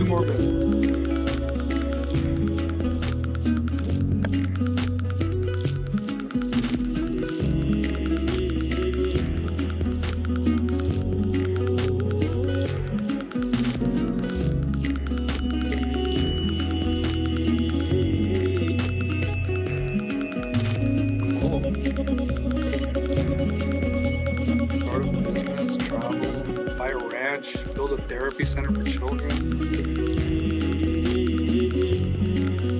more minutes. Start a business, travel, buy a ranch, build a therapy center for children,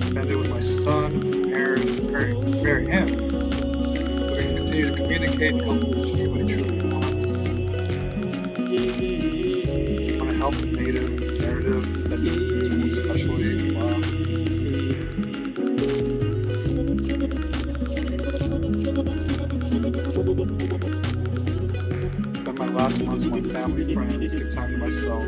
spend it with my son, marry him, so we can continue to communicate and help him achieve what he truly wants. I want to help the native narrative that needs to be told, especially. Wow. Spend my last months with my family, friends, give time to myself.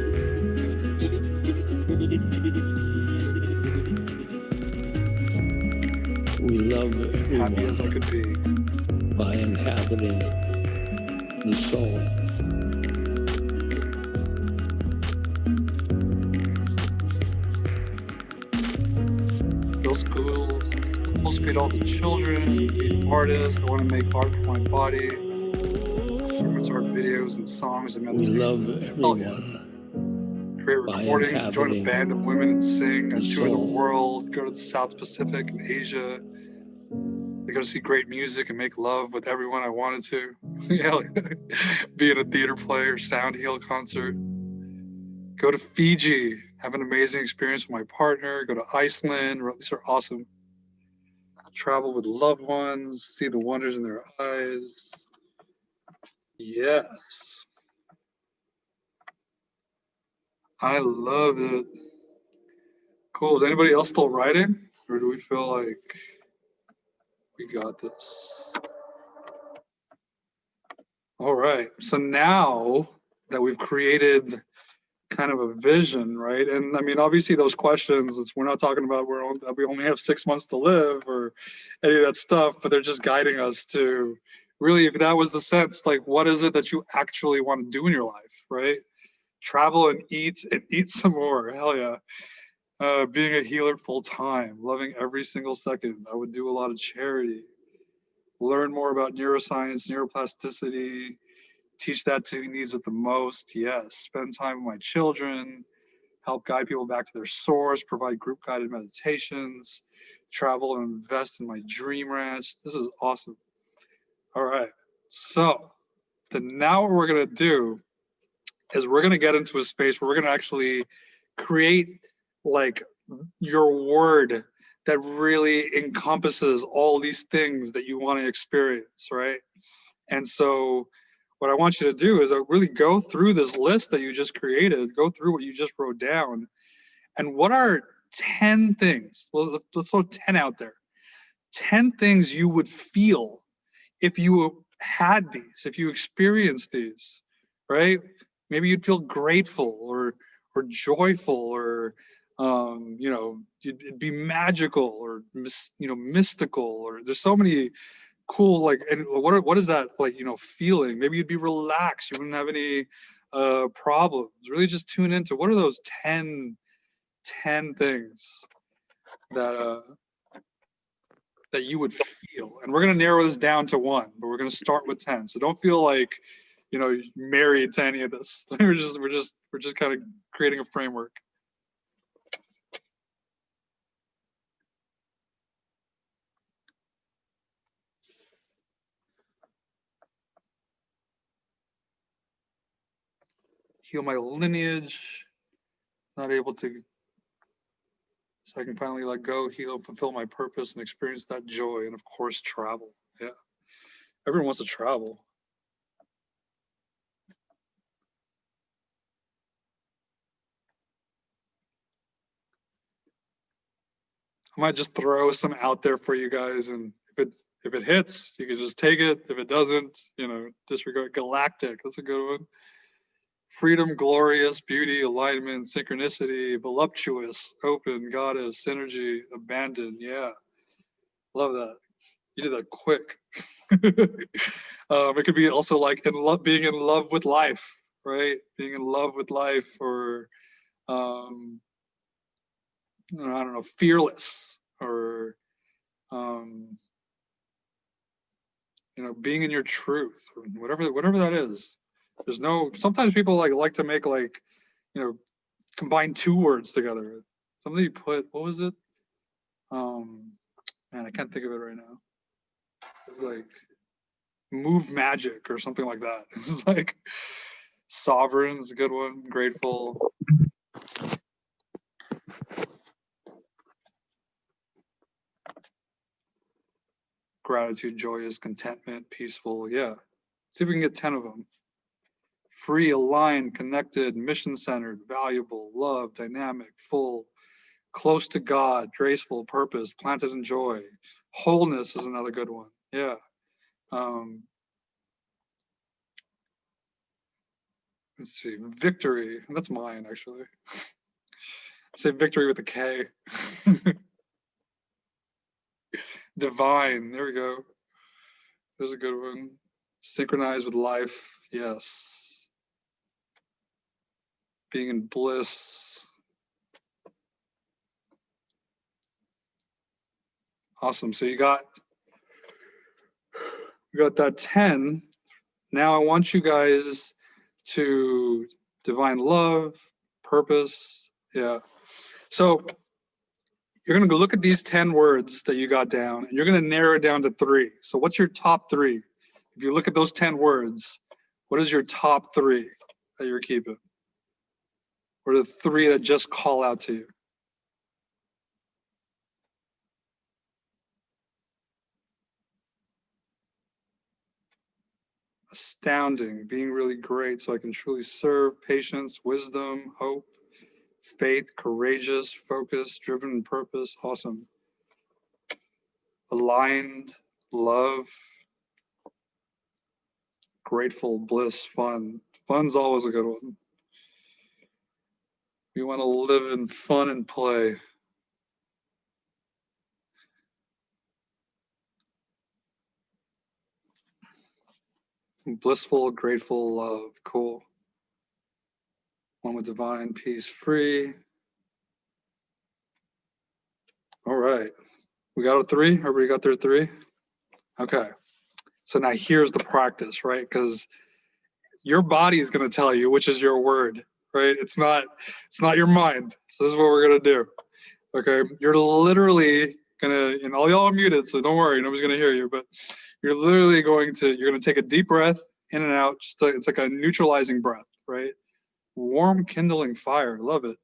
We love Happy as I everyone could be. by inhabiting the soul. Build schools, feed all the children, be an artist. I want to make art for my body. Performance art videos and songs and We meditations. love Oh yeah. everyone Create by recordings, join a inhabiting band of women and sing, the and tour the soul. world, go to the South Pacific and Asia. I go to see great music and make love with everyone I wanted to. Yeah, be in a theater play or sound heal concert. Go to Fiji, have an amazing experience with my partner. Go to Iceland. These are awesome. Travel with loved ones, see the wonders in their eyes. Yes. I love it. Cool. Is anybody else still writing? Or do we feel like we got this? All right. So now that we've created kind of a vision, right? And I mean, obviously, those questions, we're not talking about we only have 6 months to live or any of that stuff, but they're just guiding us to really, if that was the sense, like, what is it that you actually want to do in your life, right? Travel and eat some more. Hell yeah. Being a healer full time, loving every single second. I would do a lot of charity, learn more about neuroscience, neuroplasticity, teach that to who needs it the most. Yes, spend time with my children, help guide people back to their source, provide group guided meditations, travel and invest in my dream ranch. This is awesome. All right. So then now what we're going to do is we're going to get into a space where we're going to actually create like your word that really encompasses all these things that you want to experience, right? And so what I want you to do is really go through this list that you just created, go through what you just wrote down, and what are 10 things, let's throw 10 out there, 10 things you would feel if you had these, if you experienced these, right? Maybe you'd feel grateful or joyful or it'd be magical or mystical, or there's so many cool, like, and what is that, like, feeling? Maybe you'd be relaxed, you wouldn't have any problems. Really just tune into what are those 10 things that that you would feel. And we're going to narrow this down to one, but we're going to start with 10. So don't feel like, you're married to any of this. we're just kind of creating a framework. Heal my lineage, not able to, so I can finally let go, heal, fulfill my purpose, and experience that joy. And of course, travel. Yeah, everyone wants to travel. I might just throw some out there for you guys, and if it hits, you can just take it. If it doesn't, disregard. Galactic, that's a good one. Freedom, glorious, beauty, alignment, synchronicity, voluptuous, open, goddess, synergy, abandoned. Yeah, love that. You did that quick. It could be also like being in love with life, right? Being in love with life, or I don't know, fearless, or being in your truth, or whatever that is. There's no, sometimes people like to make combine two words together. Somebody put, what was it? Man, I can't think of it right now. It's like move magic or something like that. It's like sovereign is a good one. Grateful. Gratitude, joyous, contentment, peaceful. Yeah. See if we can get 10 of them. Free, aligned, connected, mission-centered, valuable, love, dynamic, full, close to God, graceful, purpose, planted in joy. Wholeness is another good one. Yeah. Let's see, victory. That's mine, actually. Say victory with a K. Divine. There we go. There's a good one. Synchronize with life. Yes. Being in bliss. Awesome. So you got that 10. Now I want you guys to divine love, purpose. Yeah. So you're going to look at these 10 words that you got down, and you're going to narrow it down to 3. So what's your top 3? If you look at those 10 words, what is your top 3 that you're keeping? What are the 3 that just call out to you? Astounding, being really great so I can truly serve, patience, wisdom, hope, faith, courageous, focused, driven, purpose. Awesome. Aligned, love, grateful, bliss, fun. Fun's always a good one. We want to live in fun and play. Blissful, grateful, love. Cool. One with divine, peace, free. All right. We got a 3? Everybody got their 3? Okay. So now here's the practice, right? Because your body is going to tell you which is your word, right? It's not your mind. So this is what we're going to do. Okay. You're literally going to, and all y'all are muted, so don't worry, nobody's going to hear you, but you're literally you're going to take a deep breath in and out. It's like a neutralizing breath, right? Warm, kindling fire. Love it.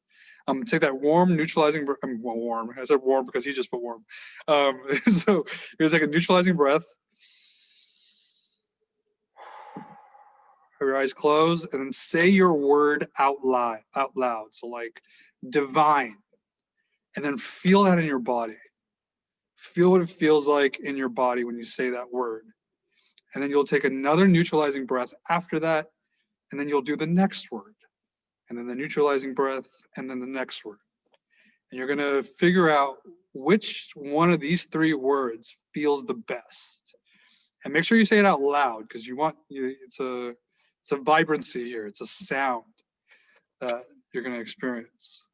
Take that warm, neutralizing breath. Warm. I said warm because he just put warm. So you're going to take a neutralizing breath. Have your eyes closed, and then say your word out loud. So like divine, and then feel that in your body. Feel what it feels like in your body when you say that word. And then you'll take another neutralizing breath after that, and then you'll do the next word, and then the neutralizing breath, and then the next word. And you're gonna figure out which one of these 3 words feels the best. And make sure you say it out loud, because it's a vibrancy here. It's a sound that you're going to experience.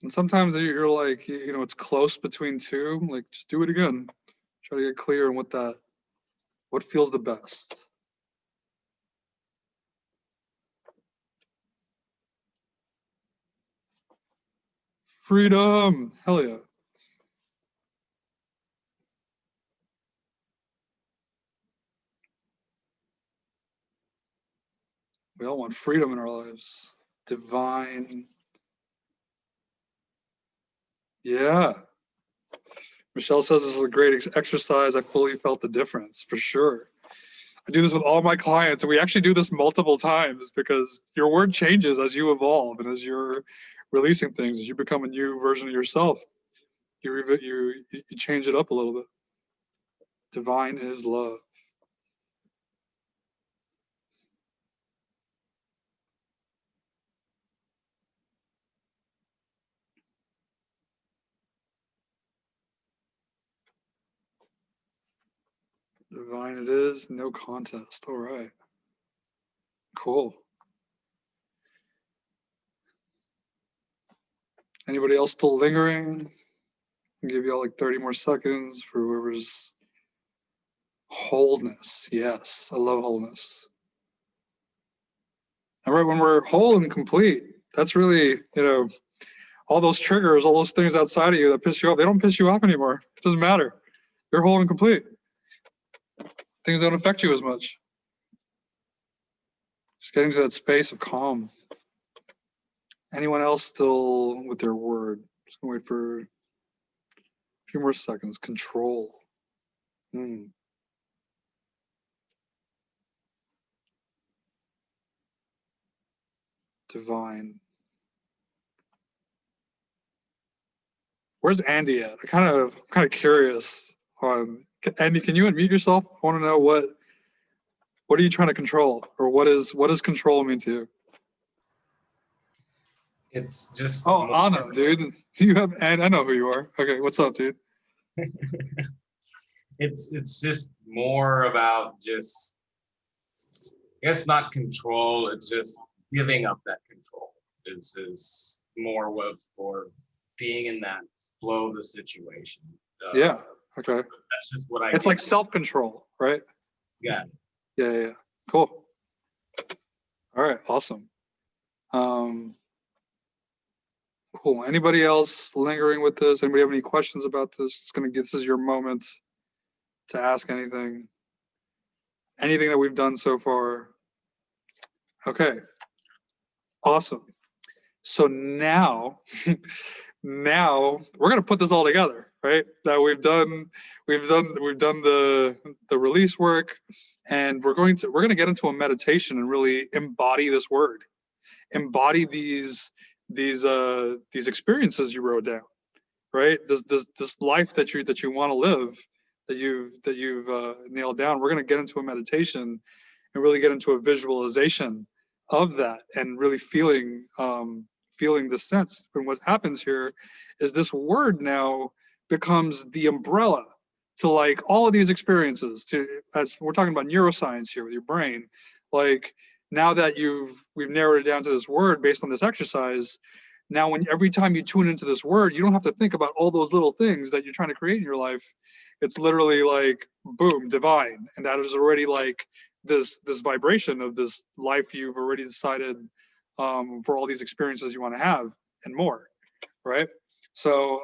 And sometimes you're like, it's close between 2. Like, just do it again. Try to get clear on what feels the best. Freedom. Hell yeah. We all want freedom in our lives. Divine. Yeah. Michelle says this is a great exercise. I fully felt the difference, for sure. I do this with all my clients, and we actually do this multiple times because your word changes as you evolve and as you're releasing things, as you become a new version of yourself. You change it up a little bit. Divine is love. Divine it is, no contest. All right. Cool. Anybody else still lingering? I'll give you all like 30 more seconds for whoever's wholeness. Yes, I love wholeness. All right, when we're whole and complete, that's really, all those triggers, all those things outside of you that piss you off, they don't piss you off anymore. It doesn't matter. You're whole and complete. Things don't affect you as much. Just getting to that space of calm. Anyone else still with their word? Just gonna wait for a few more seconds. Control. Divine. Where's Andy at? I'm kind of curious. Andy, can you unmute yourself? I want to know what are you trying to control, or what does control mean to you? It's just Anna, dude. You have, and I know who you are. Okay, what's up, dude? it's just more about just, I guess, not control. It's just giving up that control is more of for being in that flow of the situation. Yeah. Okay. That's just what I. It's like self-control, right? Yeah. Yeah. Cool. All right. Awesome. Cool. Anybody else lingering with this? Anybody have any questions about this? This is your moment to ask anything. Anything that we've done so far. Okay. Awesome. So now, now we're gonna put this all together, right? That we've done the release work, and we're gonna get into a meditation and really embody this word, embody these experiences you wrote down, right? This life that you want to live, that you've nailed down. We're gonna get into a meditation and really get into a visualization of that, and really feeling the sense. And what happens here is this word now becomes the umbrella to like all of these experiences. As we're talking about neuroscience here with your brain, like now that we've narrowed it down to this word based on this exercise, now every time you tune into this word, you don't have to think about all those little things that you're trying to create in your life. It's literally like, boom, divine. And that is already like this vibration of this life you've already decided for all these experiences you want to have and more, right? So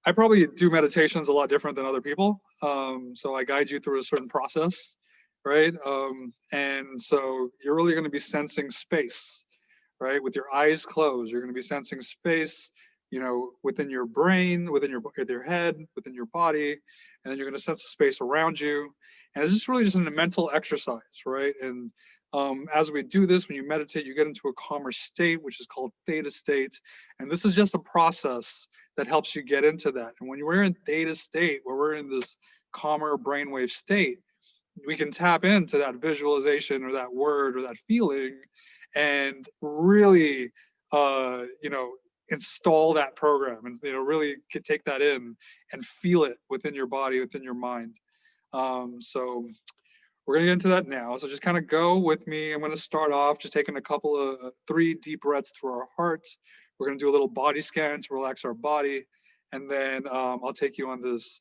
I probably do meditations a lot different than other people. So I guide you through a certain process, right? And so you're really going to be sensing space, right? With your eyes closed, you're going to be sensing space, within your brain, within your head, within your body, and then you're going to sense the space around you. And it's just really just a mental exercise, right? And as we do this, when you meditate, you get into a calmer state, which is called theta state. And this is just a process that helps you get into that. And when we're in theta state, where we're in this calmer brainwave state, we can tap into that visualization or that word or that feeling and really, install that program and, really take that in and feel it within your body, within your mind. So we're going to get into that now. So just kind of go with me. I'm going to start off just taking a 3 deep breaths through our hearts. We're going to do a little body scan to relax our body. And then I'll take you on this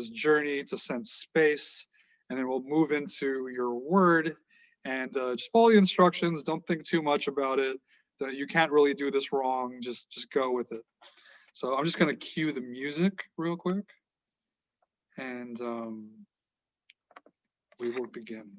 journey to sense space. And then we'll move into your word and just follow the instructions. Don't think too much about it. You can't really do this wrong. Just go with it. So I'm just going to cue the music real quick. And we will begin.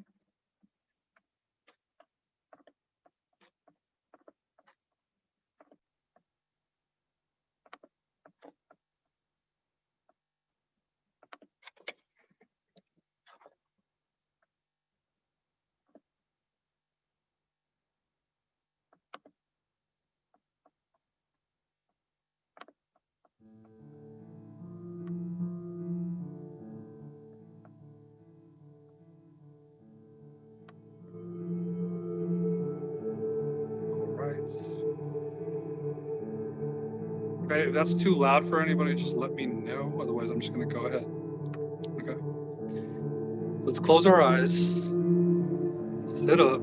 If that's too loud for anybody, just let me know. Otherwise, I'm just going to go ahead. Okay. Let's close our eyes. Sit up.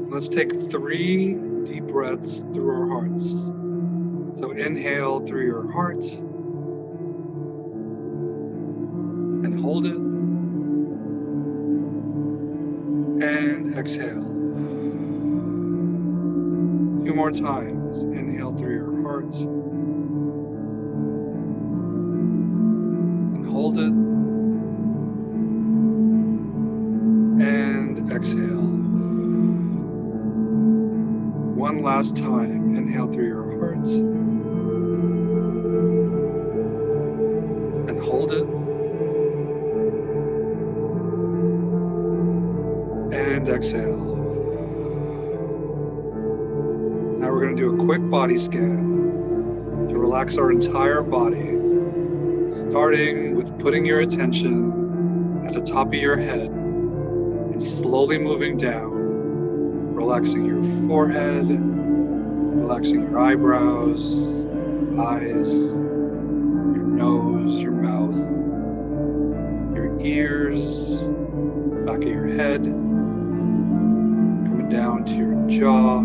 Let's take 3 deep breaths through our hearts. So inhale through your heart and hold it. And exhale. 2 more times. Inhale through your heart and hold it. And exhale. One last time. Inhale through your heart and hold it. And exhale. Now we're going to do a quick body scan to relax our entire body, starting with putting your attention at the top of your head and slowly moving down, relaxing your forehead, relaxing your eyebrows, eyes, your nose, your mouth, your ears, the back of your head, coming down to your jaw,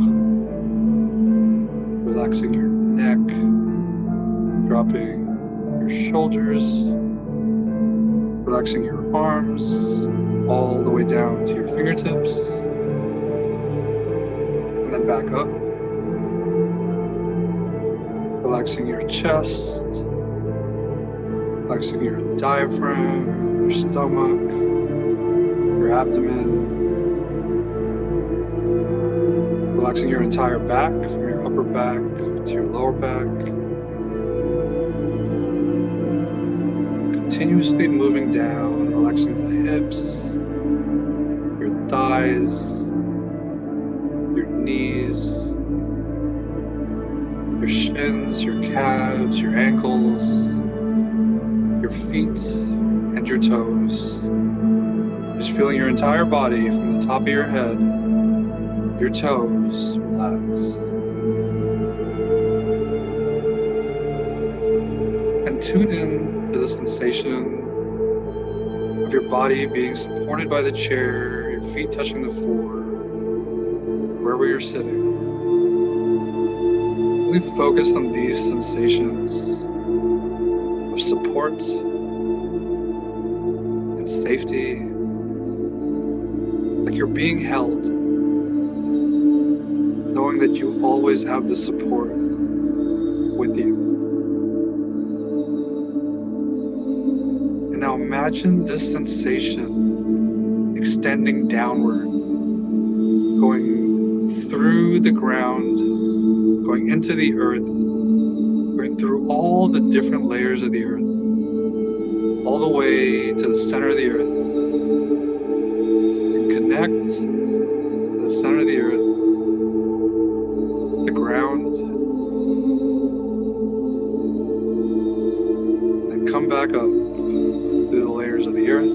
relaxing your neck, dropping your shoulders, relaxing your arms all the way down to your fingertips, and then back up, relaxing your chest, relaxing your diaphragm, your stomach, your abdomen, relaxing your entire back, from your upper back to your lower back. Continuously moving down, relaxing the hips, your thighs, your knees, your shins, your calves, your ankles, your feet, and your toes. Just feeling your entire body from the top of your head, your toes relax. And tune in to the sensation of your body being supported by the chair, your feet touching the floor, wherever you're sitting. Really focus on these sensations of support and safety, like you're being held, knowing that you always have the support with you. And now imagine this sensation extending downward, going through the ground, going into the earth, going through all the different layers of the earth, all the way to the center of the earth, and connect to the center of the earth, the ground, and then come back up through the layers of the earth,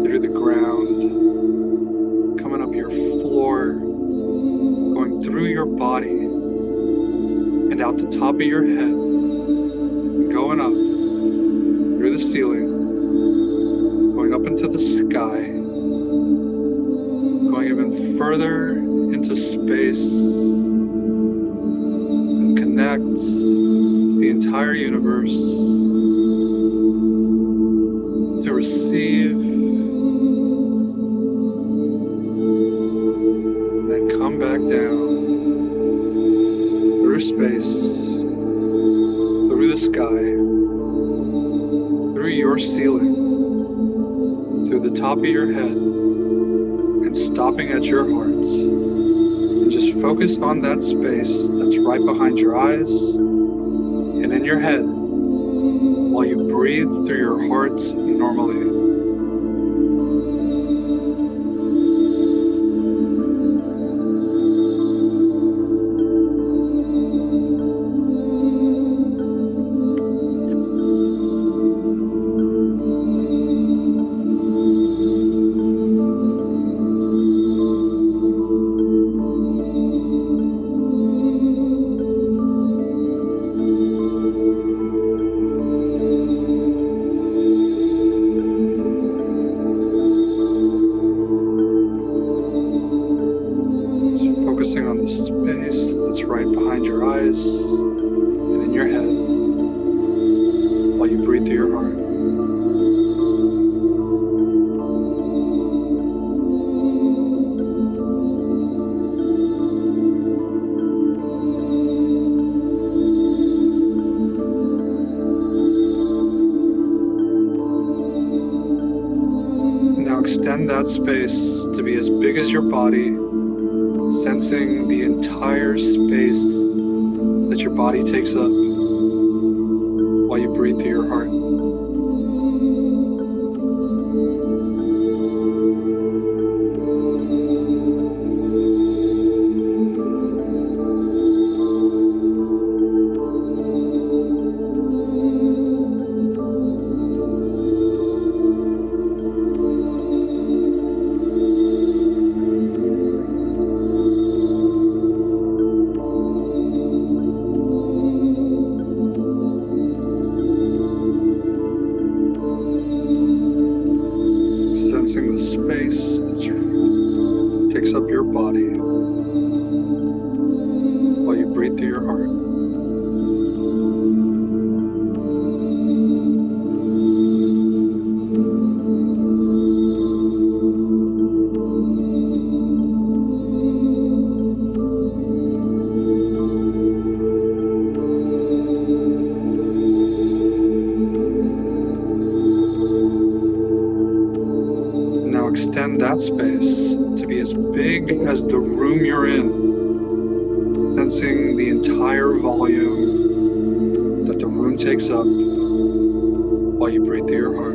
through the ground, coming up your floor, going through your body, and out the top of your head, and going up through the ceiling, going up into the sky, going even further into space, and connect to the entire universe, to receive, and then come back down through space, through the sky, through your ceiling, through the top of your head, and stopping at your heart. And just focus on that space that's right behind your eyes and in your head while you breathe through your heart normally. focusing on the space that's right behind your eyes and in your head while you breathe through your heart. Now extend that space to be as big as your body, sensing the entire space that your body takes up while you breathe through your heart. Sensing the space that takes up your body while you breathe through your heart. Now extend that space to be as big as the room you're in, sensing the entire volume that the room takes up while you breathe through your heart.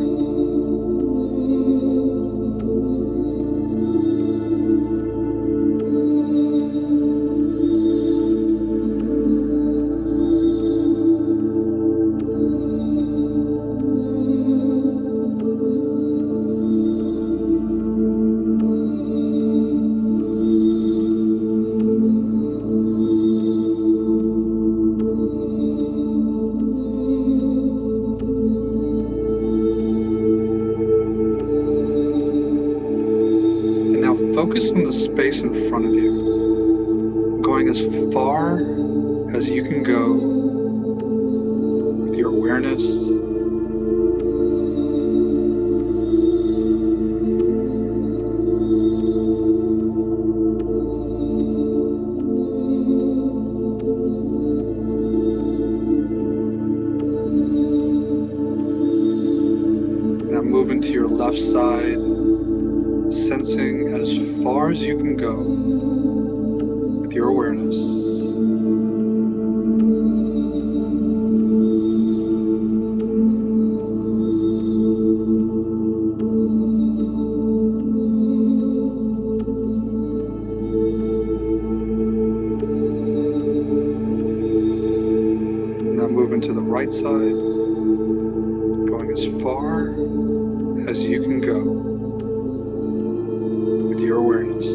And now focus on the space in front of you, going as far as you can go with your awareness. Now move into your left side, sensing as far as you can go with your awareness. Now move into the right side, going as far as you can go with your awareness.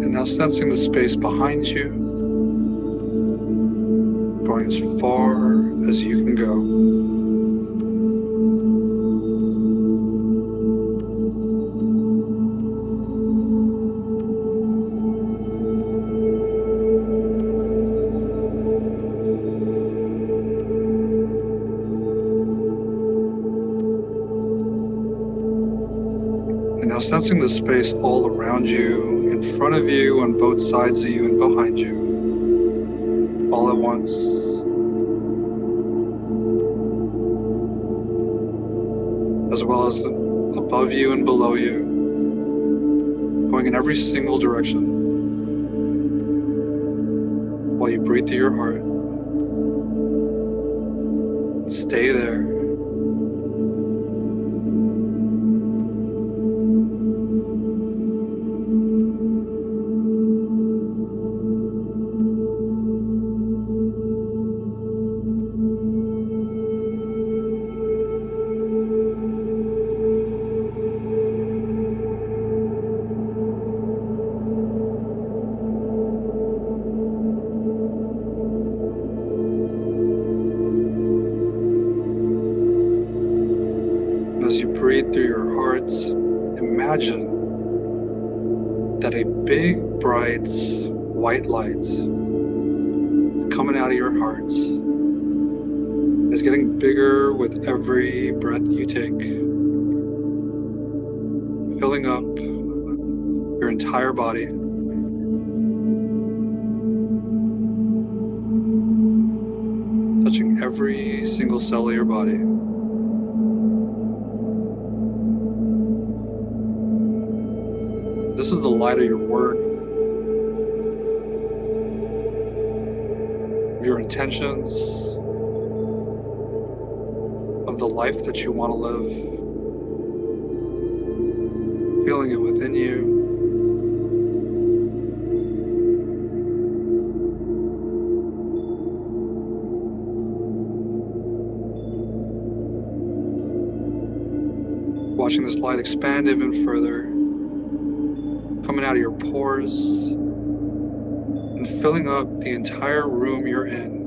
And now sensing the space behind you, going as far as you can go. And now sensing the space all around you, in front of you, on both sides of you, and behind you, all at once. As well as above you and below you, going in every single direction while you breathe through your heart. Stay there. As you breathe through your hearts, imagine that a big, bright, white light coming out of your heart is getting bigger with every breath you take, filling up your entire body. Touching every single cell of your body. This is the light of your word, your intentions, of the life that you want to live. Feeling it within you. Watching this light expand even further, coming out of your pores and filling up the entire room you're in,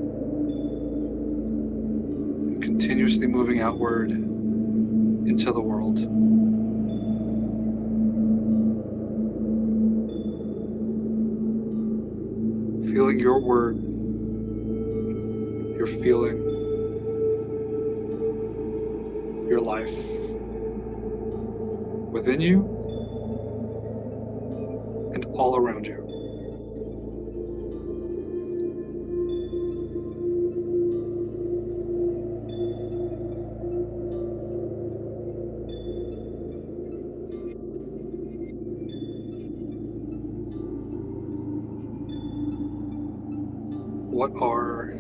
and continuously moving outward into the world. Feeling your word, your feeling, your life within you and all around you. What are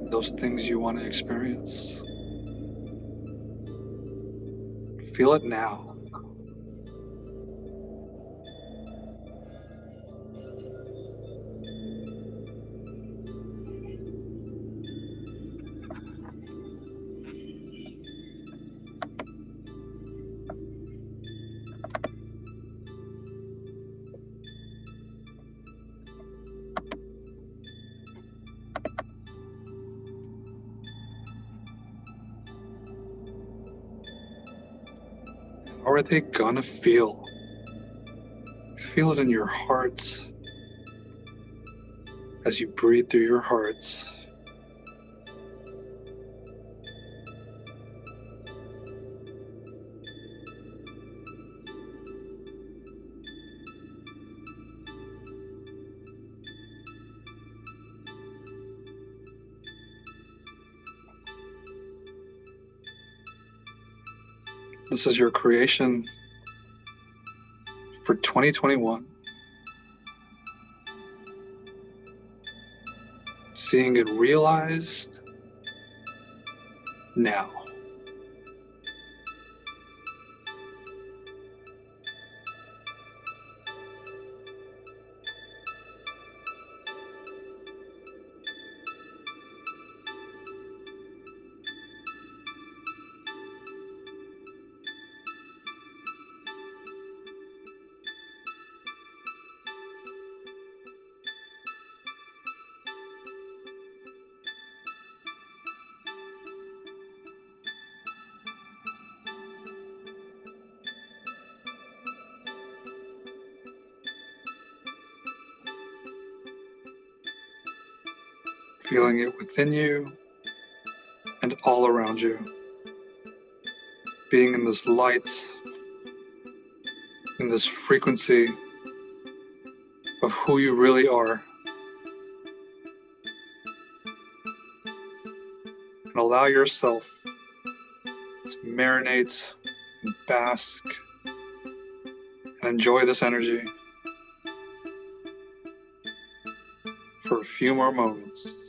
those things you want to experience? Feel it now. How are they gonna feel? Feel it in your heart as you breathe through your heart. This is your creation for 2021. Seeing it realized now. Feeling it within you and all around you. Being in this light, in this frequency of who you really are. And allow yourself to marinate and bask and enjoy this energy for a few more moments.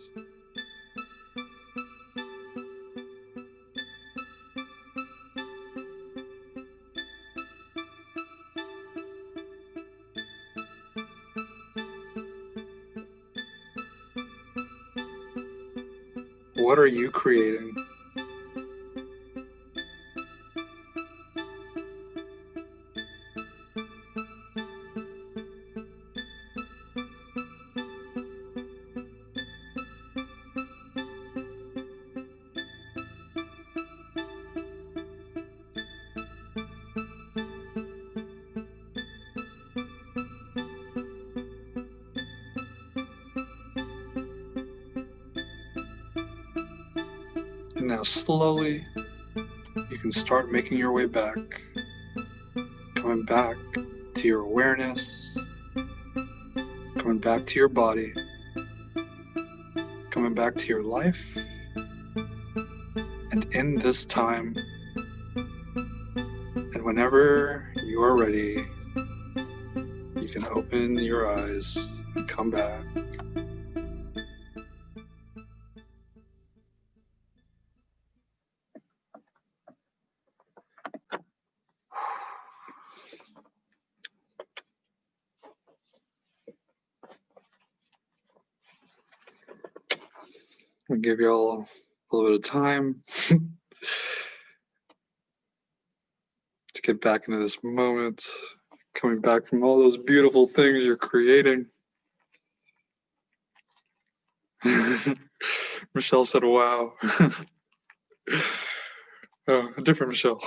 What are you creating? And now slowly, you can start making your way back, coming back to your awareness, coming back to your body, coming back to your life. And in this time, and whenever you are ready, you can open your eyes and come back. I'll give you all a little bit of time to get back into this moment, coming back from all those beautiful things you're creating. Michelle said, wow. Oh, a different Michelle.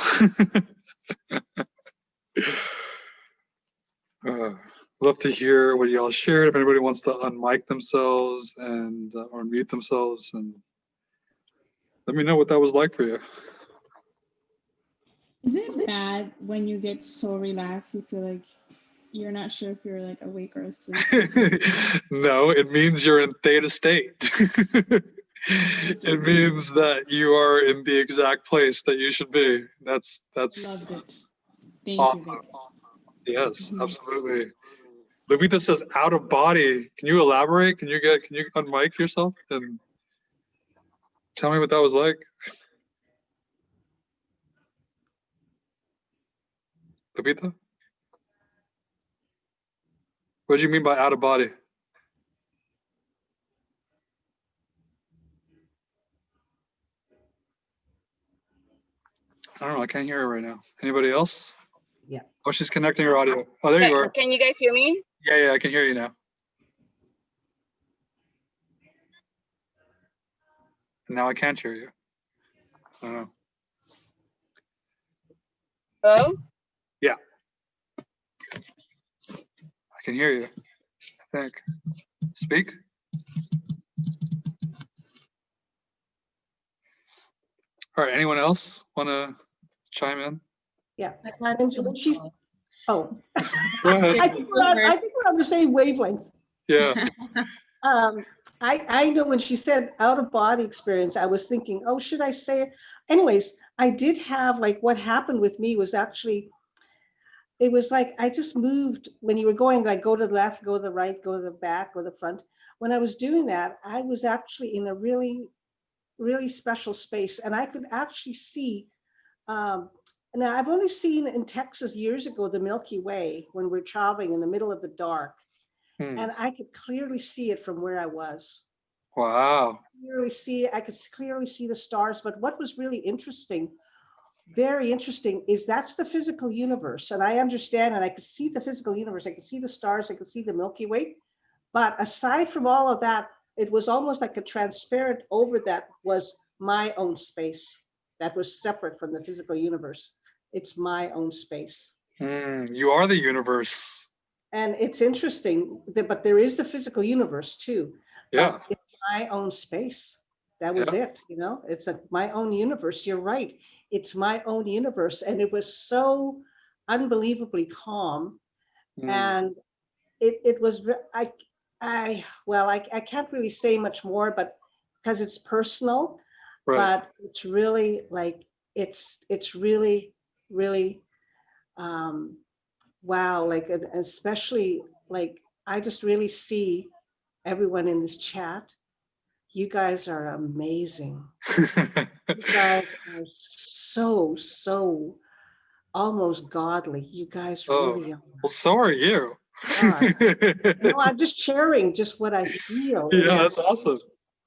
Love to hear what y'all shared. If anybody wants to unmic themselves and or mute themselves, and let me know what that was like for you. Is it bad when you get so relaxed you feel like you're not sure if you're like awake or asleep? No, it means you're in theta state. It means that you are in the exact place that you should be. That's Loved it. Thank awesome. you. Yes, Mhm. absolutely. Lupita says out of body. Can you elaborate? Can you unmic yourself and tell me what that was like? Lupita? What do you mean by out of body? I don't know. I can't hear her right now. Anybody else? Yeah. Oh, she's connecting her audio. Oh, there you are. Can you guys hear me? Yeah, I can hear you now. Now I can't hear you. I don't know. Hello? Yeah. I can hear you, I think. Speak. All right, anyone else want to chime in? Yeah. I had And some when she's- thoughts. Oh, Go ahead. I think we're on the same wavelength. Yeah. I know when she said out of body experience, I was thinking, oh, should I say it? Anyways, I did have like what happened with me was actually, it was like I just moved when you were going, like go to the left, go to the right, go to the back, go to the front. When I was doing that, I was actually in a really, really special space, and I could actually see. Now I've only seen in Texas years ago the Milky Way when we're traveling in the middle of the dark, and I could clearly see it from where I was. Wow. I could clearly see the stars. But what was really interesting, very interesting, is that's the physical universe. And I understand, and I could see the physical universe. I could see the stars. I could see the Milky Way. But aside from all of that, it was almost like a transparent over that was my own space that was separate from the physical universe. It's my own space. You are the universe. And it's interesting, but there is the physical universe too. Yeah. But it's my own space. That was it. It's my own universe. You're right. It's my own universe. And it was so unbelievably calm. And it was, I can't really say much more, but because it's personal, Right. but it's really like, it's really, really, wow, like especially like I just really see everyone in this chat. You guys are amazing. You guys are so almost godly. You guys really are. Well, so are you. No, I'm just sharing just what I feel. Yeah, that's awesome.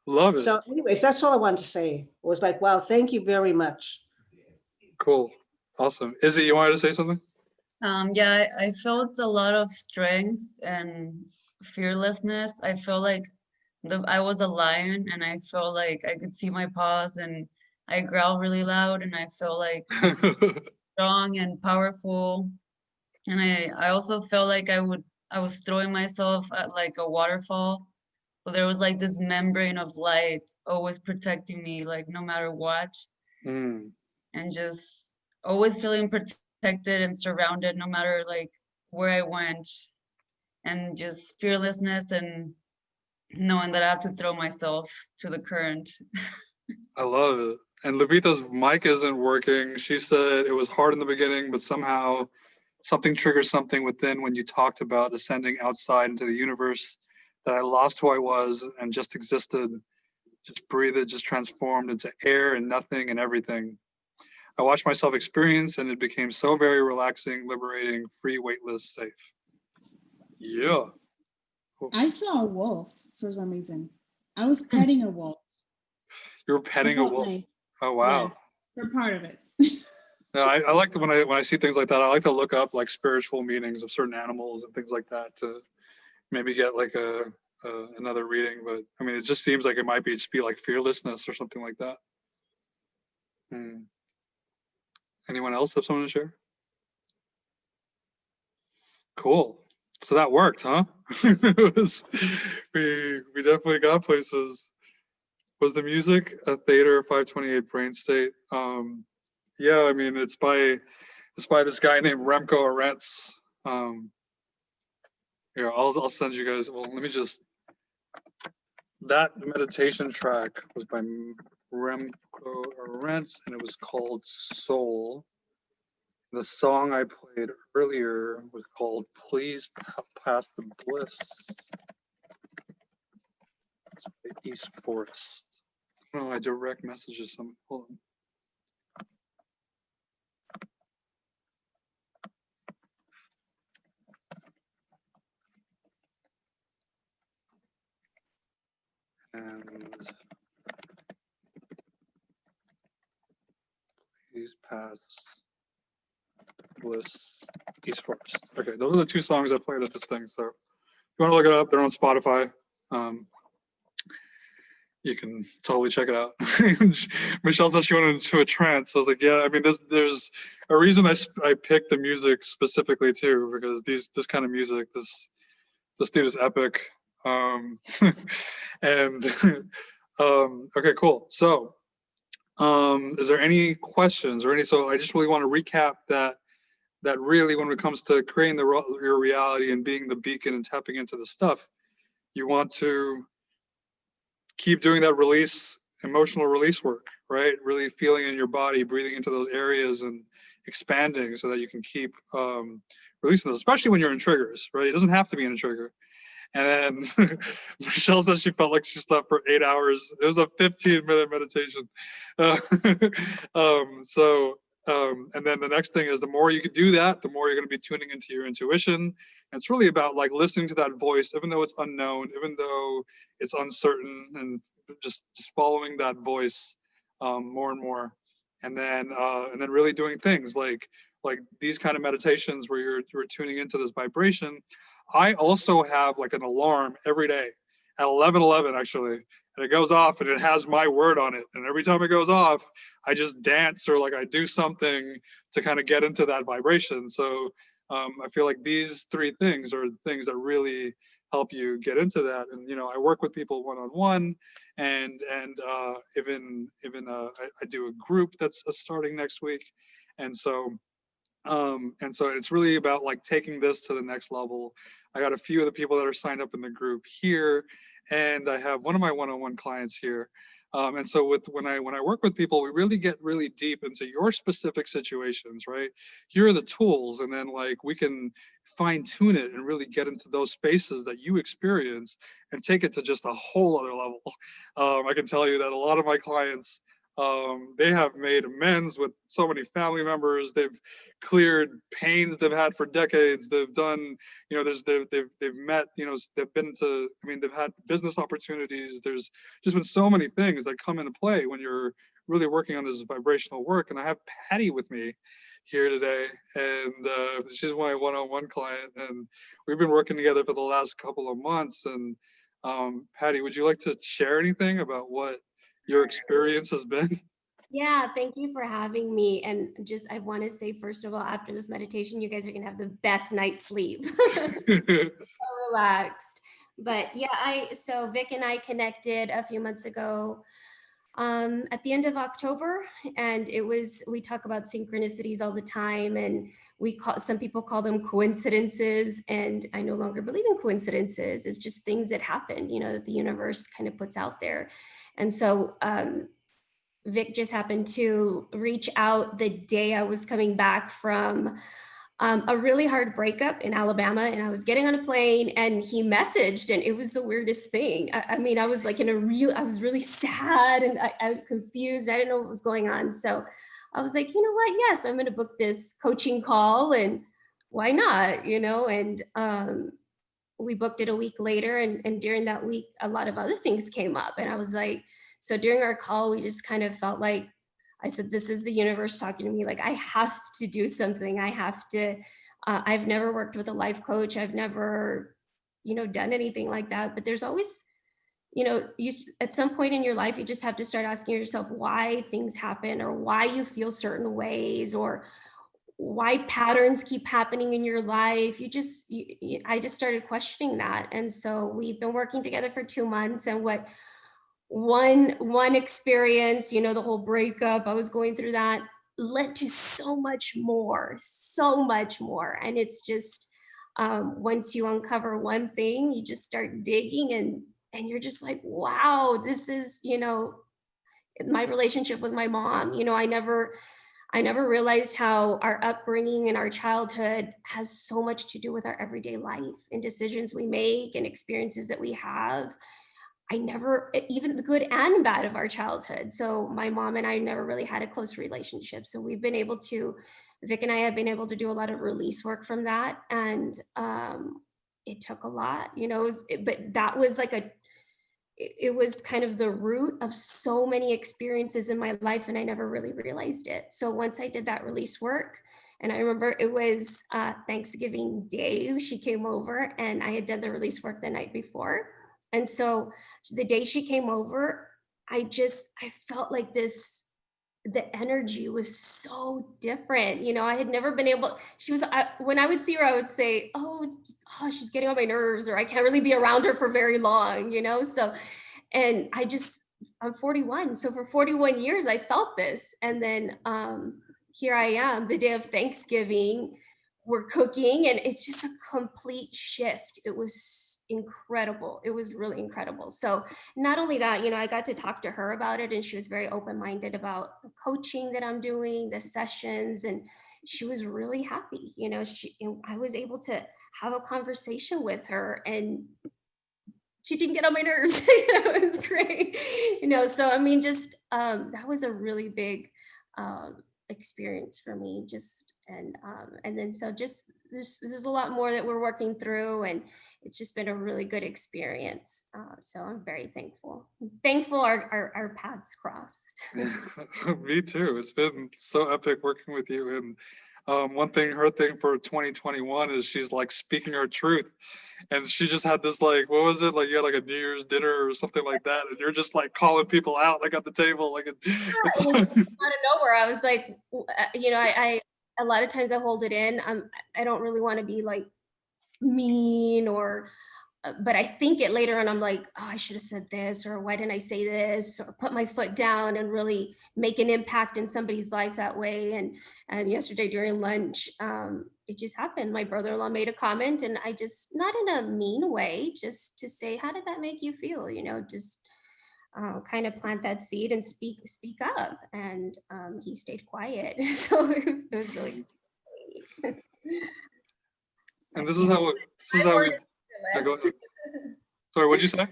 Love it. So anyways, that's all I wanted to say. Was like, wow, thank you very much. Cool. Awesome. Izzy, you wanted to say something? Yeah, I felt a lot of strength and fearlessness. I felt like I was a lion, and I felt like I could see my paws, and I growled really loud, and I felt like strong and powerful. And I also felt like I was throwing myself at like a waterfall, there was like this membrane of light always protecting me, like no matter what, Mm. and just always feeling protected and surrounded no matter like where I went, and just fearlessness and knowing that I have to throw myself to the current. I love it. And Lupita's mic isn't working. She said it was hard in the beginning, but somehow something triggered something within when you talked about ascending outside into the universe, that I lost who I was and just existed, just breathed, just transformed into air and nothing and everything. I watched myself experience and it became so very relaxing, liberating, free, weightless, safe. Yeah. I saw a wolf for some reason. I was petting a wolf. You were It petting a felt wolf. nice. Oh, wow. Yes, for part of it. Yeah, I like to, when I see things like that, I like to look up like spiritual meanings of certain animals and things like that to maybe get like another reading. But I mean, it just seems like it might be just be like fearlessness or something like that. Hmm. Anyone else have something to share? Cool. So that worked, huh? It was, we definitely got places. Was the music a Theta 528 brain state? Yeah, I mean it's by this guy named Remco Arentz. Here, I'll send you guys. Well, let me just. That meditation track was by Remco Arentz, and it was called Soul. The song I played earlier was called "Please Pass the Bliss." It's by East Forest. Oh, I direct messages some. Hold on. And please pass Bliss, East Forest. Okay, those are the two songs I played at this thing. So if you want to look it up, they're on Spotify. You can totally check it out. Michelle said she went into a trance. I was like, yeah, I mean, there's a reason I picked the music specifically too, because this kind of music, this dude is epic. And okay, cool. So is there any questions or any, so I just really want to recap that really when it comes to creating your reality and being the beacon and tapping into the stuff, you want to keep doing that emotional release work, right? Really feeling in your body, breathing into those areas and expanding so that you can keep releasing those, especially when you're in triggers, right? It doesn't have to be in a trigger. And then Michelle said she felt like she slept for 8 hours. It was a 15-minute meditation. And then the next thing is the more you can do that, the more you're going to be tuning into your intuition. And it's really about like listening to that voice, even though it's unknown, even though it's uncertain, and just following that voice more and more. And then really doing things like these kind of meditations where you're tuning into this vibration. I also have like an alarm every day at 11:11 actually, and it goes off and it has my word on it. And every time it goes off, I just dance or like I do something to kind of get into that vibration. So I feel like these three things are things that really help you get into that. And I work with people one-on-one, and even I do a group that's starting next week, and so it's really about like taking this to the next level. I got a few of the people that are signed up in the group here, and I have one of my one-on-one clients here. And so when I work with people, we really get really deep into your specific situations, right? Here are the tools, and then like we can fine tune it and really get into those spaces that you experience and take it to just a whole other level. I can tell you that a lot of my clients, they have made amends with so many family members. They've cleared pains they've had for decades. They've done, they've met, they've been to, I mean, they've had business opportunities. There's just been so many things that come into play when you're really working on this vibrational work. And I have Patty with me here today, and she's my one-on-one client, and we've been working together for the last couple of months. And Patty, would you like to share anything about what your experience has been? Yeah, thank you for having me. And just, I want to say, first of all, after this meditation, you guys are going to have the best night's sleep. So relaxed. But yeah, so Vic and I connected a few months ago at the end of October, and we talk about synchronicities all the time, and some people call them coincidences, and I no longer believe in coincidences. It's just things that happen, that the universe kind of puts out there. And so Vic just happened to reach out the day I was coming back from a really hard breakup in Alabama, and I was getting on a plane, and he messaged, and it was the weirdest thing. I mean, I was like I was really sad, and I was confused. I didn't know what was going on. So I was like, you know what? Yes, I'm going to book this coaching call, and why not? And we booked it a week later, and during that week, a lot of other things came up, and I was like, so during our call, we just kind of felt like, I said, this is the universe talking to me. Like, I have to do something. I have to, I've never worked with a life coach. I've never, done anything like that. But there's always, at some point in your life, you just have to start asking yourself why things happen, or why you feel certain ways, or why patterns keep happening in your life. I just started questioning that. And so we've been working together for 2 months, and one experience, the whole breakup, I was going through that, led to so much more. And it's just, once you uncover one thing, you just start digging, and you're just like, wow, this is, my relationship with my mom. I never realized how our upbringing and our childhood has so much to do with our everyday life and decisions we make and experiences that we have. Even the good and bad of our childhood. So my mom and I never really had a close relationship. So Vic and I have been able to do a lot of release work from that. And it took a lot, but that was it was kind of the root of so many experiences in my life, and I never really realized it. So once I did that release work, and I remember it was Thanksgiving Day, she came over, and I had done the release work the night before. And so the day she came over, I felt like the energy was so different. I had never been able, when I would see her, I would say, oh, she's getting on my nerves, or I can't really be around her for very long, So, and I'm 41. So for 41 years, I felt this. And then here I am, the day of Thanksgiving, we're cooking, and it's just a complete shift. It was incredible. It was really incredible. So not only that, I got to talk to her about it, and she was very open-minded about the coaching that I'm doing, the sessions, and she was really happy. I was able to have a conversation with her, and she didn't get on my nerves. It was great. So I mean, just that was a really big experience for me. And then so just there's a lot more that we're working through, and it's just been a really good experience. So I'm very thankful. Thankful our paths crossed. Me too. It's been so epic working with you. And her thing for 2021 is she's like speaking her truth. And she just had this, like, what was it? Like, you had like a New Year's dinner or something like that. And you're just like calling people out, like at the table. Like, it's Out of nowhere, I was like, I a lot of times I hold it in. I don't really want to be like mean, but I think it later on, I'm like, oh, I should have said this, or why didn't I say this, or put my foot down and really make an impact in somebody's life that way. And yesterday during lunch, it just happened. My brother-in-law made a comment, and I just, not in a mean way, just to say, how did that make you feel? Just kind of plant that seed and speak up. And he stayed quiet. So it was really and this is how we sorry, what'd you say?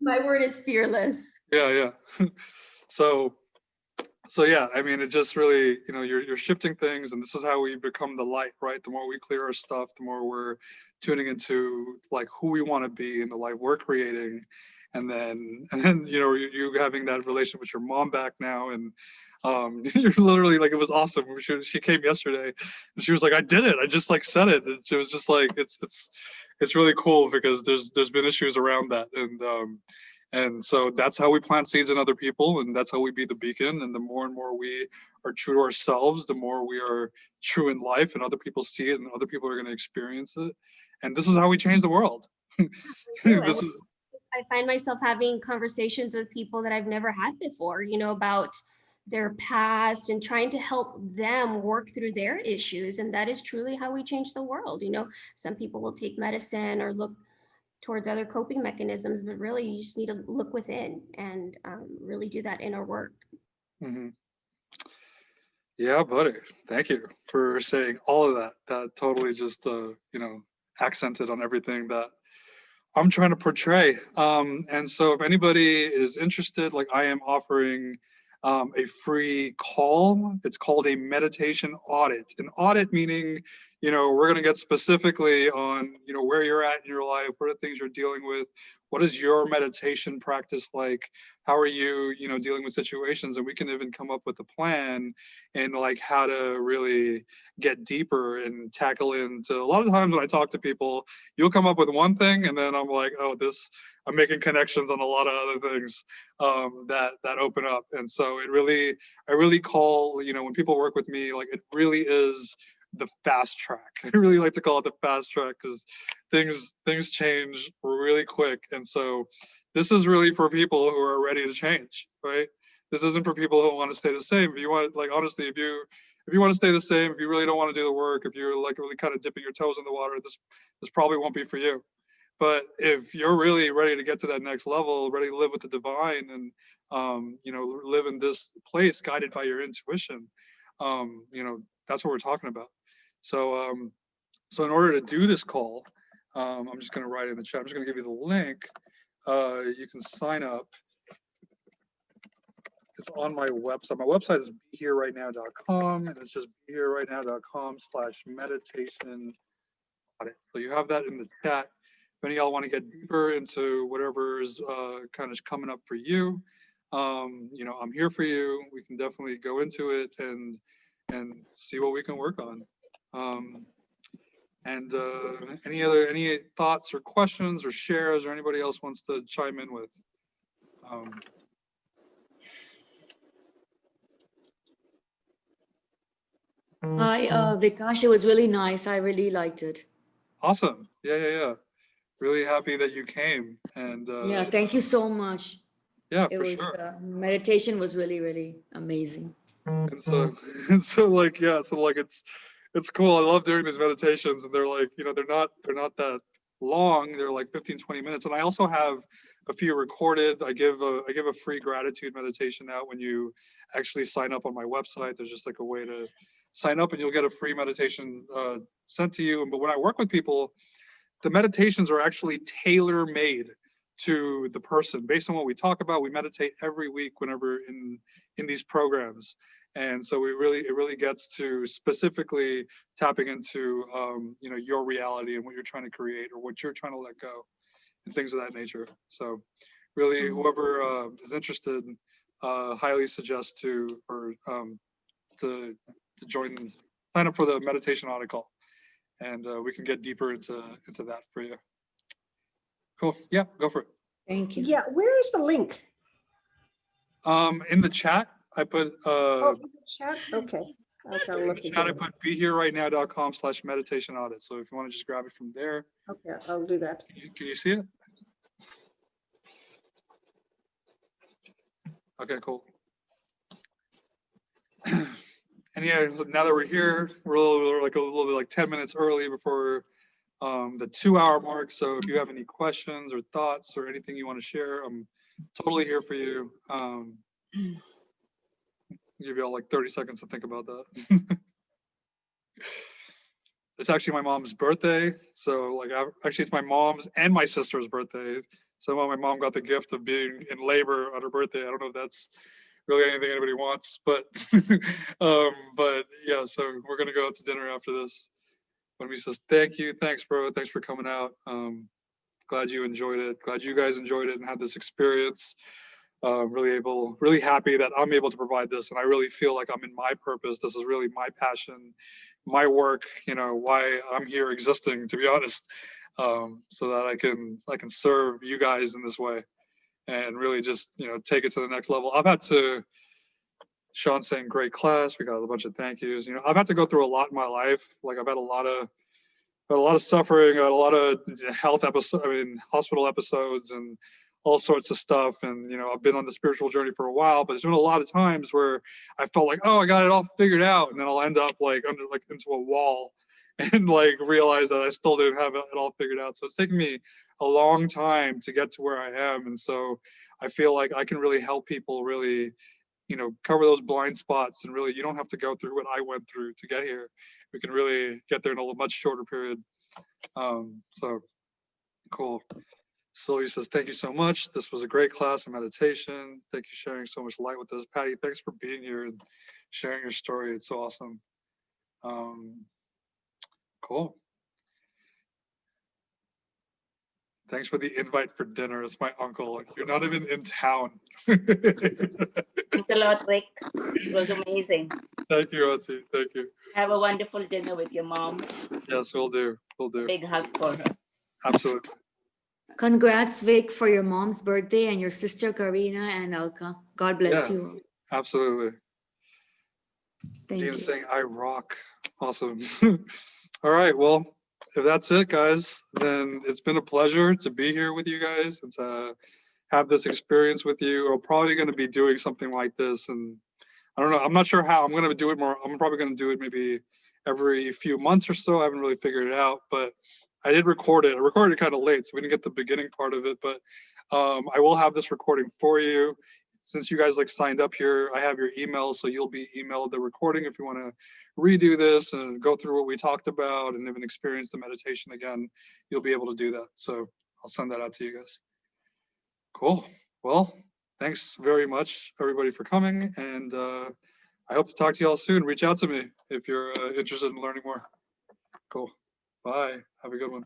My word is fearless. Yeah. So yeah, I mean, it just really, you're shifting things, and this is how we become the light, right? The more we clear our stuff, the more we're tuning into like who we want to be in the life we're creating. And then you having that relationship with your mom back now, and you're literally like, it was awesome. She came yesterday, and she was like, I did it. I just like said it. And she was just like, it's really cool, because there's been issues around that, and so that's how we plant seeds in other people, and that's how we be the beacon. And the more and more we are true to ourselves, the more we are true in life, and other people see it, and other people are going to experience it. And this is how we change the world. This is, I find myself having conversations with people that I've never had before, about their past and trying to help them work through their issues. And that is truly how we change the world. Some people will take medicine or look towards other coping mechanisms, but really you just need to look within and really do that inner work. mhm. Yeah, buddy. Thank you for saying all of that. That totally just, accented on everything that I'm trying to portray. And so if anybody is interested, like I am offering a free call. It's called a meditation audit. An audit meaning, we're going to get specifically on, where you're at in your life, what are the things you're dealing with, what is your meditation practice like, how are you, dealing with situations, and we can even come up with a plan and like how to really get deeper and tackle into. A lot of times when I talk to people, you'll come up with one thing and then I'm like, oh, I'm making connections on a lot of other things that open up. And so I really call, when people work with me, like it really is the fast track. I really like to call it the fast track because things change really quick. And so this is really for people who are ready to change, right? This isn't for people who want to stay the same. If you want, like, honestly, if you want to stay the same, if you really don't want to do the work, if you're like really kind of dipping your toes in the water, this probably won't be for you. But if you're really ready to get to that next level, ready to live with the divine and, live in this place guided by your intuition, that's what we're talking about. So, so in order to do this call, I'm just going to write in the chat. I'm just going to give you the link. You can sign up. It's on my website. My website is behererightnow.com, and it's just behererightnow.com/meditation audit. So you have that in the chat. If any of y'all want to get deeper into whatever is kind of coming up for you, I'm here for you. We can definitely go into it and see what we can work on. Any thoughts or questions or shares or anybody else wants to chime in with? Hi, Vikash, it was really nice. I really liked it. Awesome. Yeah. Really happy that you came. And Yeah, thank you so much. yeah, It for was sure. meditation was really, really amazing. And so it's cool. I love doing these meditations, and they're like, they're not that long. They're like 15-20 minutes. And I also have a few recorded. I give a free gratitude meditation out when you actually sign up on my website. There's just like a way to sign up and you'll get a free meditation sent to you. But when I work with people, the meditations are actually tailor made to the person based on what we talk about. We meditate every week whenever in these programs. And so it really gets to specifically tapping into, your reality and what you're trying to create or what you're trying to let go and things of that nature. So really, whoever is interested, highly suggest to join, sign up for the meditation audit call, and we can get deeper into that for you. Cool. Yeah, go for it. Thank you. Yeah, where is the link? In the chat, I put Oh, in the chat? Okay. I'll in look the chat, I again. put behererightnow.com/meditation audit. So if you want to just grab it from there. Okay, I'll do that. Can you see it? Okay, cool. And yeah, now that we're here, we're a little bit like 10 minutes early before the 2-hour mark. So if you have any questions or thoughts or anything you want to share, I'm totally here for you. Give you all like 30 seconds to think about that. It's actually my mom's birthday. So like, actually it's my mom's and my sister's birthday. So my mom got the gift of being in labor on her birthday. I don't know if that's really anything anybody wants, but but yeah, so we're gonna go out to dinner after this. When we says thank you, thanks bro, thanks for coming out. Glad you enjoyed it. Glad you guys enjoyed it and had this experience. Really happy that I'm able to provide this, and I really feel like I'm in my purpose. This is really my passion, my work. Why I'm here existing, to be honest, so that I can serve you guys in this way, and really just take it to the next level. I've had to. Sean saying great class. We got a bunch of thank yous. I've had to go through a lot in my life. Like I've had a lot of a lot of suffering, a lot of health episodes, I mean, hospital episodes and all sorts of stuff. And, you know, I've been on the spiritual journey for a while, but there's been a lot of times where I felt like, oh, I got it all figured out. And then I'll end up like under, like into a wall and like realize that I still didn't have it all figured out. So it's taken me a long time to get to where I am. And so I feel like I can really help people really, you know, cover those blind spots, and really, you don't have to go through what I went through to get here. We can really get there in a much shorter period. So cool. Sylvia says, thank you so much. This was a great class of meditation. Thank you for sharing so much light with us. Patty, thanks for being here and sharing your story. It's so awesome. Cool. Thanks for the invite for dinner. It's my uncle. You're not even in town. Thanks a lot, Rick. It was amazing. Thank you, Auntie. Thank you. Have a wonderful dinner with your mom. Yes, we'll do. We'll do. Big hug for her. Absolutely. Congrats, Vic, for your mom's birthday and your sister Karina and Alka. God bless Yeah, you. absolutely. Thank Dean's you. saying, I rock. Awesome. All right. Well, if that's it, guys, then it's been a pleasure to be here with you guys and to have this experience with you. We're probably going to be doing something like this. And I don't know. I'm not sure how. I'm going to do it more. I'm probably going to do it maybe every few months or so. I haven't really figured it out, but I did record it. I recorded it kind of late, so we didn't get the beginning part of it, but I will have this recording for you. Since you guys like signed up here, I have your email, so you'll be emailed the recording if you want to redo this and go through what we talked about and even experience the meditation again, you'll be able to do that. So I'll send that out to you guys. Cool. Well, thanks very much, everybody, for coming. And I hope to talk to you all soon. Reach out to me if you're interested in learning more. Cool. Bye. Have a good one.